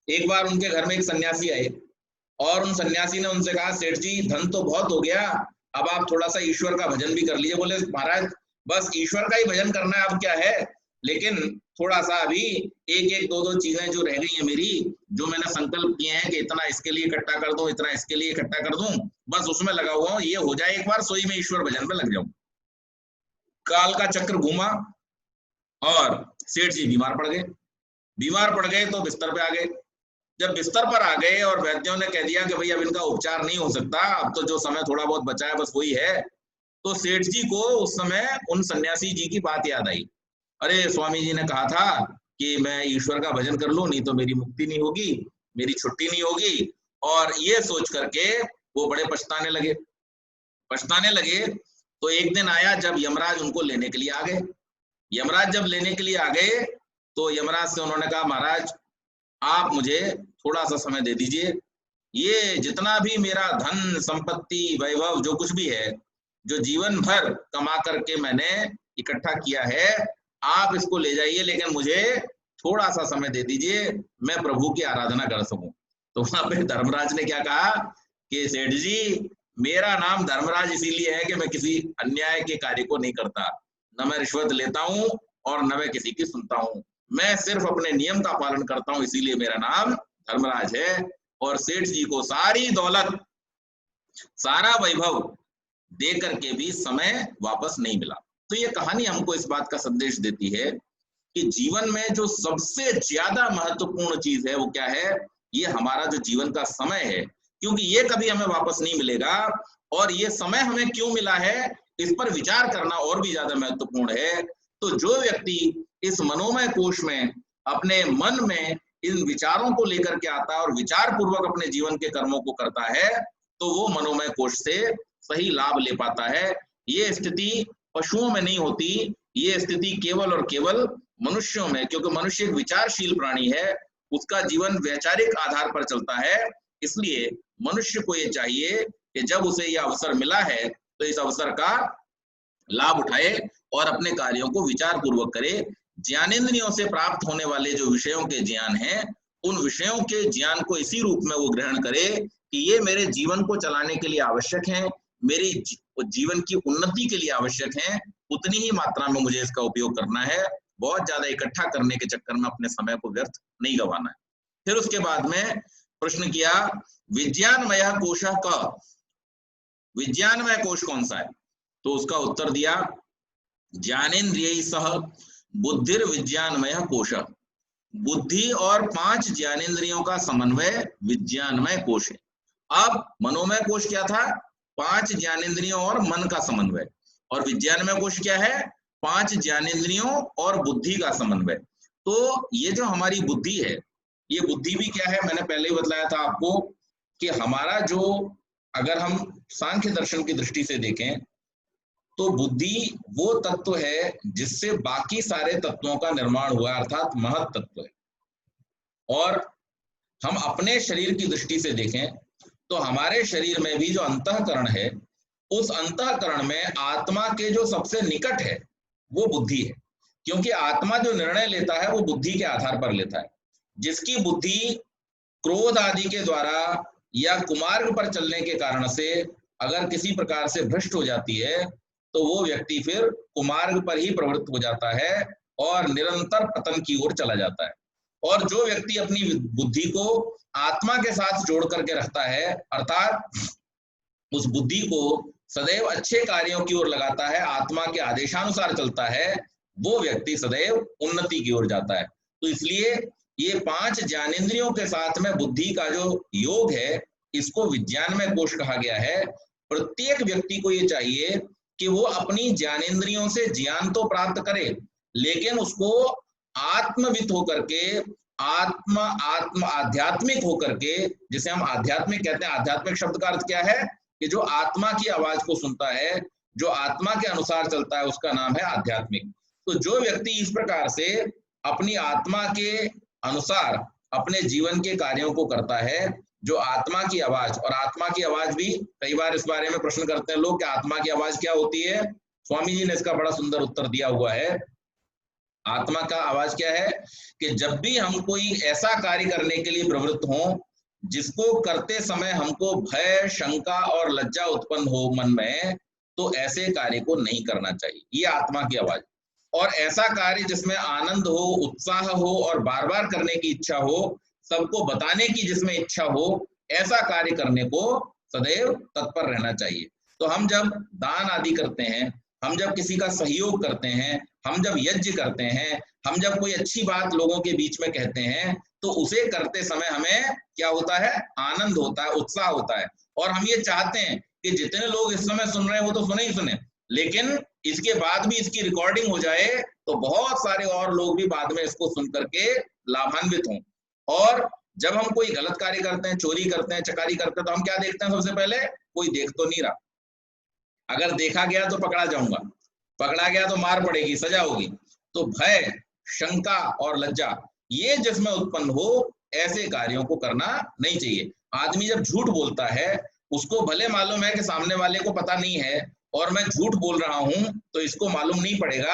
एक बार उनके घर में एक सन्यासी आए और उन सन्यासी ने उनसे कहा, सेठ जी धन तो बहुत हो गया, अब आप थोड़ा सा ईश्वर का भजन भी कर लीजिए। बोले महाराज बस ईश्वर का ही भजन करना है, अब क्या है, लेकिन थोड़ा सा अभी एक एक दो दो चीजें जो रह गई हैं मेरी, जो मैंने संकल्प किए हैं कि इतना इसके लिए इकट्ठा कर दूं, इतना इसके लिए इकट्ठा कर दूं, बस उसमें लगा हुआ हूं, ये हो जाए एक बार सोई में ईश्वर भजन में लग जाऊं। काल का चक्र घूमा और सेठ जी बीमार पड़ गए। बीमार पड़ गए तो बिस्तर पे आ गए। जब बिस्तर पर आ गए और वैद्यों ने कह दिया कि भाई अब इनका उपचार नहीं हो सकता, अब तो जो समय थोड़ा बहुत बचा है बस वही है, तो सेठ जी को उस समय उन सन्यासी जी की बात याद आई। अरे स्वामी जी ने कहा था कि मैं ईश्वर का भजन कर लूं, नहीं तो मेरी मुक्ति नहीं होगी, मेरी छुट्टी नहीं होगी। और ये सोच करके वो बड़े पछताने लगे। पछताने लगे तो एक दिन आया जब यमराज उनको लेने के लिए आ गए। यमराज जब लेने के लिए आ गए तो यमराज से उन्होंने कहा, महाराज आप मुझे थोड़ा सा समय दे दीजिए, ये जितना भी मेरा धन संपत्ति वैभव जो कुछ भी है, जो जीवन भर कमा करके मैंने इकट्ठा किया है, आप इसको ले जाइए, लेकिन मुझे थोड़ा सा समय दे दीजिए, मैं प्रभु की आराधना कर सकूं। तो वहां पे धर्मराज ने क्या कहा कि सेठ जी मेरा नाम धर्मराज इसीलिए है कि मैं किसी अन्याय के कार्य को नहीं करता, न मैं रिश्वत लेता हूं और न मैं किसी की सुनता हूं, मैं सिर्फ अपने नियम का पालन करता हूं, इसीलिए मेरा नाम धर्मराज है। और सेठ जी को सारी दौलत, सारा वैभव दे करके भी समय वापस नहीं मिला। तो ये कहानी हमको इस बात का संदेश देती है कि जीवन में जो सबसे ज्यादा महत्वपूर्ण चीज है वो क्या है? ये हमारा जो जीवन का समय है, क्योंकि ये कभी हमें वापस नहीं मिलेगा। और ये समय हमें क्यों मिला है, इस पर विचार करना और भी ज्यादा महत्वपूर्ण है। तो जो व्यक्ति इस मनोमय कोश में अपने मन में इन विचारों को लेकर के आता है और विचार पूर्वक अपने जीवन के कर्मों को करता है, तो वो मनोमय कोश से सही लाभ ले पाता है। ये स्थिति पशुओं में नहीं होती, ये स्थिति केवल और केवल मनुष्यों में, क्योंकि मनुष्य एक विचारशील प्राणी है, उसका जीवन वैचारिक आधार पर चलता है। इसलिए मनुष्य को ये चाहिए कि जब उसे यह अवसर मिला है तो इस अवसर का लाभ उठाए और अपने कार्यों को विचार पूर्वक करे। ज्ञानेंद्रियों से प्राप्त होने वाले जो विषयों के ज्ञान हैं, उन विषयों के ज्ञान को इसी रूप में वो ग्रहण करे कि ये मेरे जीवन को चलाने के लिए आवश्यक है, मेरी जीवन की उन्नति के लिए आवश्यक है, उतनी ही मात्रा में मुझे इसका उपयोग करना है, बहुत ज्यादा इकट्ठा करने के चक्कर में अपने समय को व्यर्थ नहीं गंवाना है। फिर उसके बाद में प्रश्न किया, विज्ञानमय कोश का, विज्ञानमय कोश कौन सा है? तो उसका उत्तर दिया, ज्ञानेन्द्रिय सह बुद्धिर विज्ञानमय कोश, बुद्धि और 5 ज्ञानेन्द्रियों का समन्वय विज्ञानमय कोश है। अब मनोमय कोश क्या था? 5 ज्ञानेन्द्रियों और मन का समन्वय। और विज्ञानमय कोश क्या है? 5 ज्ञानेन्द्रियों और बुद्धि का समन्वय। तो ये जो हमारी बुद्धि है, ये बुद्धि भी क्या है? मैंने पहले ही बतलाया था आपको कि हमारा जो, अगर हम सांख्य दर्शन की दृष्टि से देखें तो बुद्धि वो तत्व है जिससे बाकी सारे तत्वों का निर्माण हुआ, अर्थात महत तत्व है। और हम अपने शरीर की दृष्टि से देखें तो हमारे शरीर में भी जो अंतःकरण है, उस अंतःकरण में आत्मा के जो सबसे निकट है वो बुद्धि है, क्योंकि आत्मा जो निर्णय लेता है वो बुद्धि के आधार पर लेता है। जिसकी बुद्धि क्रोध आदि के द्वारा या कुमार्ग पर चलने के कारण से अगर किसी प्रकार से भ्रष्ट हो जाती है तो वो व्यक्ति फिर कुमार्ग पर ही प्रवृत्त हो जाता है और निरंतर पतन की ओर चला जाता है। और जो व्यक्ति अपनी बुद्धि को आत्मा के साथ जोड़ करके रखता है, अर्थात उस बुद्धि को सदैव अच्छे कार्यों की ओर लगाता है, आत्मा के आदेशानुसार चलता है, वो व्यक्ति सदैव उन्नति की ओर जाता है। तो इसलिए ये 5 ज्ञानेंद्रियों के साथ में बुद्धि का जो योग है, इसको विज्ञानमय कोश कहा गया है। प्रत्येक व्यक्ति को ये चाहिए कि वो अपनी ज्ञानेंद्रियों से ज्ञान तो प्राप्त करे, लेकिन उसको आत्मवित होकर के, आत्म आध्यात्मिक होकर के, जिसे हम आध्यात्मिक कहते हैं। आध्यात्मिक शब्द का अर्थ क्या है? कि जो आत्मा की आवाज को सुनता है, जो आत्मा के अनुसार चलता है, उसका नाम है आध्यात्मिक। तो जो व्यक्ति इस प्रकार से अपनी आत्मा के अनुसार अपने जीवन के कार्यों को करता है, जो आत्मा की आवाज, और आत्मा की आवाज भी कई बार इस बारे में प्रश्न करते हैं लोग कि आत्मा की आवाज क्या होती है? स्वामी जी ने इसका बड़ा सुंदर उत्तर दिया हुआ है। आत्मा का आवाज क्या है कि जब भी हम कोई ऐसा कार्य करने के लिए प्रवृत्त हों जिसको करते समय हमको भय, शंका और लज्जा उत्पन्न हो मन में, तो ऐसे कार्य को नहीं करना चाहिए। ये आत्मा की आवाज। और ऐसा कार्य जिसमें आनंद हो, उत्साह हो और बार बार करने की इच्छा हो, सबको बताने की जिसमें इच्छा हो, ऐसा कार्य करने को सदैव तत्पर रहना चाहिए। तो हम जब दान आदि करते हैं, हम जब किसी का सहयोग करते हैं, हम जब यज्ञ करते हैं, हम जब कोई अच्छी बात लोगों के बीच में कहते हैं, तो उसे करते समय हमें क्या होता है? आनंद होता है, उत्साह होता है। और हम ये चाहते हैं कि जितने लोग इस समय सुन रहे हैं वो तो सुने ही सुने, लेकिन इसके बाद भी इसकी रिकॉर्डिंग हो जाए तो बहुत सारे और लोग भी बाद में इसको सुन करके लाभान्वित हों। और जब हम कोई गलत कार्य करते हैं, चोरी करते हैं, चकारी करते हैं, तो हम क्या देखते हैं? सबसे पहले कोई देख तो नहीं रहा, अगर देखा गया तो पकड़ा जाऊंगा, पकड़ा गया तो मार पड़ेगी, सजा होगी। तो भय, शंका और लज्जा ये जिसमें उत्पन्न हो, ऐसे कार्यों को करना नहीं चाहिए। आदमी जब झूठ बोलता है, उसको भले मालूम है कि सामने वाले को पता नहीं है और मैं झूठ बोल रहा हूं तो इसको मालूम नहीं पड़ेगा,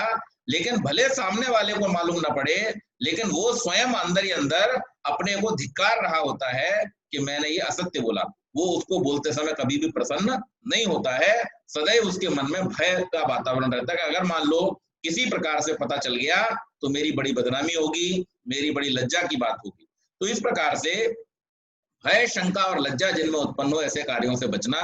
लेकिन भले सामने वाले को मालूम ना पड़े, लेकिन वो स्वयं अंदर ही अंदर अपने को धिक्कार रहा होता है कि मैंने ये असत्य बोला। वो उसको बोलते समय कभी भी प्रसन्न नहीं होता है, सदैव उसके मन में भय का वातावरण रहता है कि अगर मान लो किसी प्रकार से पता चल गया तो मेरी बड़ी बदनामी होगी, मेरी बड़ी लज्जा की बात होगी। तो इस प्रकार से भय, शंका और लज्जा जिनमें उत्पन्न हो, ऐसे कार्यों से बचना,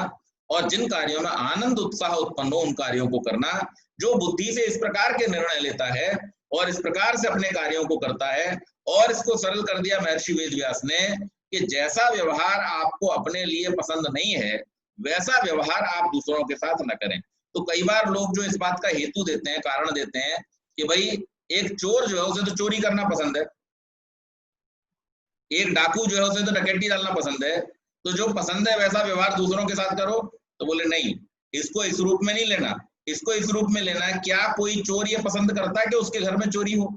और जिन कार्यों में आनंद उत्साह उत्पन्न हो, उन कार्यों को करना। जो बुद्धि से इस प्रकार के निर्णय लेता है और इस प्रकार से अपने कार्यों को करता है, और इसको सरल कर दिया महर्षि वेदव्यास ने कि जैसा व्यवहार आपको अपने लिए पसंद नहीं है, वैसा व्यवहार आप दूसरों के साथ न करें। तो कई बार लोग जो इस बात का हेतु देते हैं, कारण देते हैं कि भाई एक चोर जो है उसे तो चोरी करना पसंद है, एक डाकू जो है उसे तो डकैती डालना पसंद है, तो जो पसंद है वैसा व्यवहार दूसरों के साथ करो। तो बोले नहीं, इसको इस रूप में नहीं लेना, इसको इस रूप में लेना है। क्या कोई चोर ये पसंद करता है कि उसके घर में चोरी हो?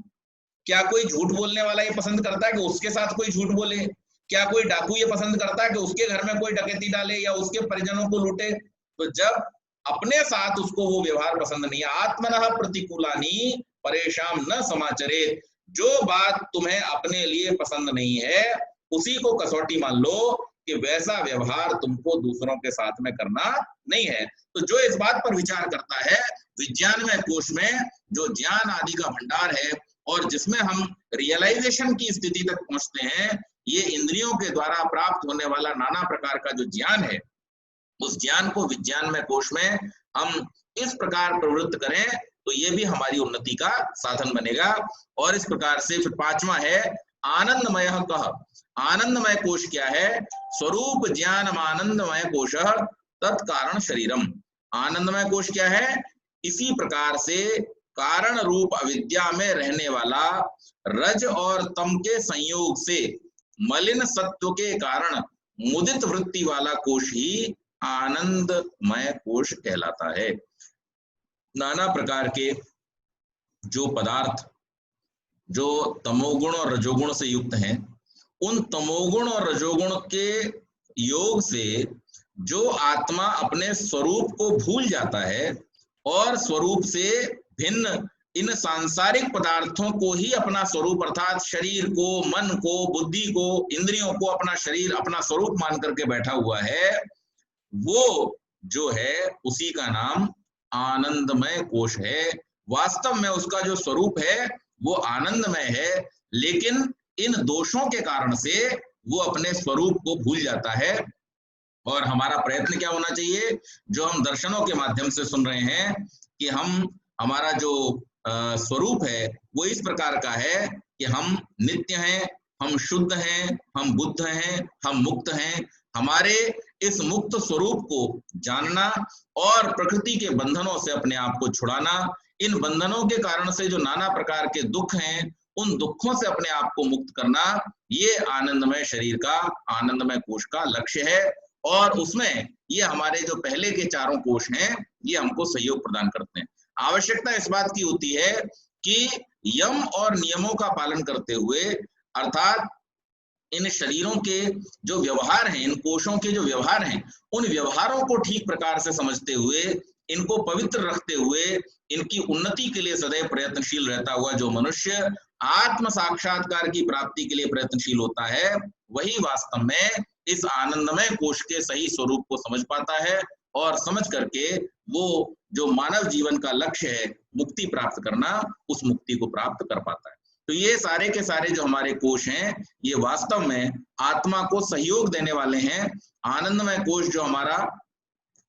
क्या कोई झूठ बोलने वाला ये पसंद करता है कि उसके साथ कोई झूठ बोले? क्या कोई डाकू ये पसंद करता है कि उसके घर में कोई डकैती डाले या उसके परिजनों को लूटे? तो जब अपने साथ उसको वो व्यवहार पसंद नहीं है, आत्मनः प्रतिकूलानि परेशान न समाचरे, जो बात तुम्हें अपने लिए पसंद नहीं है उसी को कसौटी मान लो कि वैसा व्यवहार तुमको दूसरों के साथ में करना नहीं है। तो जो इस बात पर विचार करता है, विज्ञानमय कोश में जो ज्ञान आदि का भंडार है और जिसमें हम रियलाइजेशन की स्थिति तक पहुंचते हैं, ये इंद्रियों के द्वारा प्राप्त होने वाला नाना प्रकार का जो ज्ञान है, उस ज्ञान को विज्ञानमय कोश में हम इस प्रकार प्रवृत्त करें तो ये भी हमारी उन्नति का साधन बनेगा। और इस प्रकार से फिर पांचवा है आनंदमय कह। आनंदमय कोश क्या है? स्वरूप ज्ञान आनंदमय कोश तत्कारण शरीरम। आनंदमय कोश क्या है? इसी प्रकार से कारण रूप अविद्या में रहने वाला रज और तम के संयोग से मलिन सत्व के कारण मुदित वृत्ति वाला कोश ही आनंदमय कोश कहलाता है। नाना प्रकार के जो पदार्थ जो तमोगुण और रजोगुण से युक्त हैं, उन तमोगुण और रजोगुण के योग से जो आत्मा अपने स्वरूप को भूल जाता है और स्वरूप से भिन्न इन सांसारिक पदार्थों को ही अपना स्वरूप अर्थात शरीर को, मन को, बुद्धि को, इंद्रियों को अपना शरीर, अपना स्वरूप मान करके बैठा हुआ है, वो जो है उसी का नाम आनंदमय कोश है। वास्तव में उसका जो स्वरूप है वो आनंदमय है, लेकिन इन दोषों के कारण से वो अपने स्वरूप को भूल जाता है। और हमारा प्रयत्न क्या होना चाहिए, जो हम दर्शनों के माध्यम से सुन रहे हैं कि हमारा जो स्वरूप है वो इस प्रकार का है कि हम नित्य हैं, हम शुद्ध हैं, हम बुद्ध हैं, हम मुक्त हैं। हमारे इस मुक्त स्वरूप को जानना और प्रकृति के बंधनों से अपने आप को छुड़ाना, इन बंधनों के कारण से जो नाना प्रकार के दुख हैं उन दुखों से अपने आप को मुक्त करना, ये आनंदमय शरीर का, आनंदमय कोश का लक्ष्य है। और उसमें ये हमारे जो पहले के चारों कोश हैं ये हमको सहयोग प्रदान करते हैं। आवश्यकता इस बात की होती है कि यम और नियमों का पालन करते हुए, अर्थात इन शरीरों के जो व्यवहार हैं, इन कोशों के जो व्यवहार हैं, उन व्यवहारों को ठीक प्रकार से समझते हुए, इनको पवित्र रखते हुए, इनकी उन्नति के लिए सदैव प्रयत्नशील रहता हुआ जो मनुष्य आत्म साक्षात्कार की प्राप्ति के लिए प्रयत्नशील होता है, वही वास्तव में इस आनंदमय कोश के सही स्वरूप को समझ पाता है और समझ करके वो जो मानव जीवन का लक्ष्य है मुक्ति प्राप्त करना, उस मुक्ति को प्राप्त कर पाता है। तो ये सारे के सारे जो हमारे कोश हैं ये वास्तव में आत्मा को सहयोग देने वाले हैं। आनंदमय कोश जो हमारा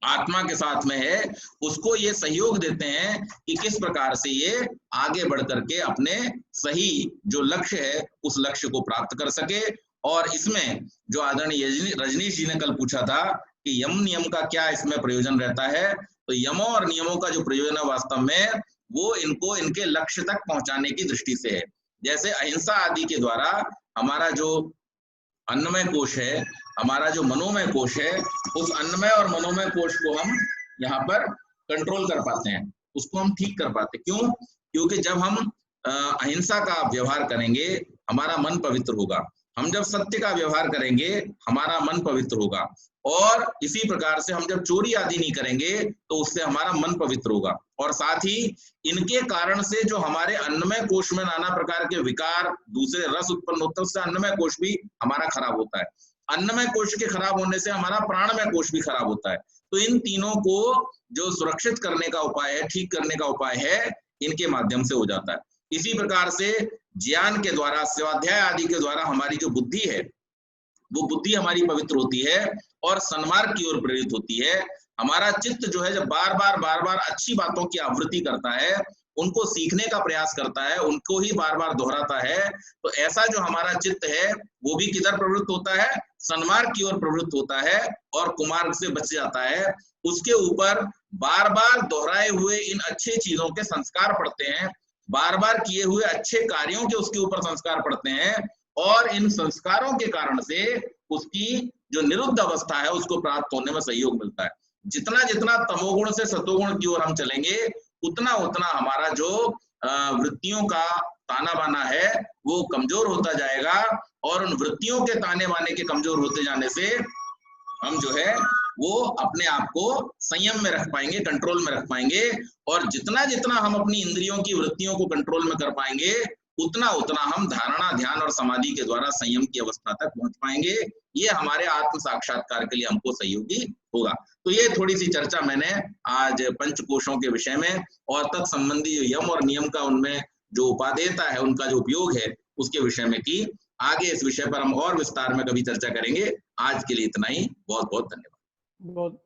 आत्मा के साथ में है उसको ये सहयोग देते हैं कि किस प्रकार से ये आगे बढ़ करके अपने सही जो लक्ष्य है उस लक्ष्य को प्राप्त कर सके। और इसमें जो आदरणीय रजनीश जी ने कल पूछा था कि यम नियम का क्या इसमें प्रयोजन रहता है, तो यमों और नियमों का जो प्रयोजन है वास्तव में वो इनको इनके लक्ष्य तक पहुंचाने की दृष्टि से है। जैसे अहिंसा आदि के द्वारा हमारा जो अन्नमय कोश है, हमारा जो मनोमय कोश है, उस अन्नमय और मनोमय कोश को हम यहाँ पर कंट्रोल कर पाते हैं, उसको हम ठीक कर पाते हैं। क्यों? क्योंकि जब हम अहिंसा का व्यवहार करेंगे हमारा मन पवित्र होगा, हम जब सत्य का व्यवहार करेंगे हमारा मन पवित्र होगा, और इसी प्रकार से हम जब चोरी आदि नहीं करेंगे तो उससे हमारा मन पवित्र होगा। और साथ ही इनके कारण से जो हमारे अन्नमय कोश में नाना प्रकार के विकार, दूसरे रस उत्पन्न होते हैं, उससे अन्नमय कोश भी हमारा खराब होता है। अन्नमय कोश के खराब होने से हमारा प्राणमय कोश भी खराब होता है। तो इन तीनों को जो सुरक्षित करने का उपाय है, ठीक करने का उपाय है, इनके माध्यम से हो जाता है। इसी प्रकार से ज्ञान के द्वारा, स्वाध्याय आदि के द्वारा हमारी जो बुद्धि है वो बुद्धि हमारी पवित्र होती है और सन्मार्ग की ओर प्रेरित होती है। हमारा चित्त जो है जब बार बार अच्छी बातों की आवृत्ति करता है, उनको सीखने का प्रयास करता है, उनको ही बार बार दोहराता है, तो ऐसा जो हमारा चित्त है वो भी किधर प्रवृत्त होता है? सन्मार्ग की ओर प्रवृत्त होता है और कुमार्ग से बच जाता है। उसके ऊपर बार बार दोहराए हुए इन अच्छे चीजों के संस्कार पड़ते हैं, बार बार किए हुए अच्छे कार्यों के उसके ऊपर संस्कार पड़ते हैं, और इन संस्कारों के कारण से उसकी जो निरुद्ध अवस्था है उसको प्राप्त होने में सहयोग मिलता है। जितना जितना तमोगुण से सतोगुण की ओर हम चलेंगे उतना उतना हमारा जो वृत्तियों का ताना बाना है वो कमजोर होता जाएगा, और उन वृत्तियों के ताने बाने के कमजोर होते जाने से हम जो है वो अपने आप को संयम में रख पाएंगे, कंट्रोल में रख पाएंगे। और जितना जितना हम अपनी इंद्रियों की वृत्तियों को कंट्रोल में कर पाएंगे, उतना उतना हम धारणा, ध्यान और समाधि के द्वारा संयम की अवस्था तक पहुंच पाएंगे। ये हमारे आत्म साक्षात्कार के लिए हमको सहयोगी होगा। तो ये थोड़ी सी चर्चा मैंने आज पंचकोशों के विषय में और तत्संबंधी जो यम और नियम का उनमें जो उपादेयता है, उनका जो उपयोग है, उसके विषय में की। आगे इस विषय पर हम और विस्तार में कभी चर्चा करेंगे। आज के लिए इतना ही। बहुत बहुत धन्यवाद। बहुत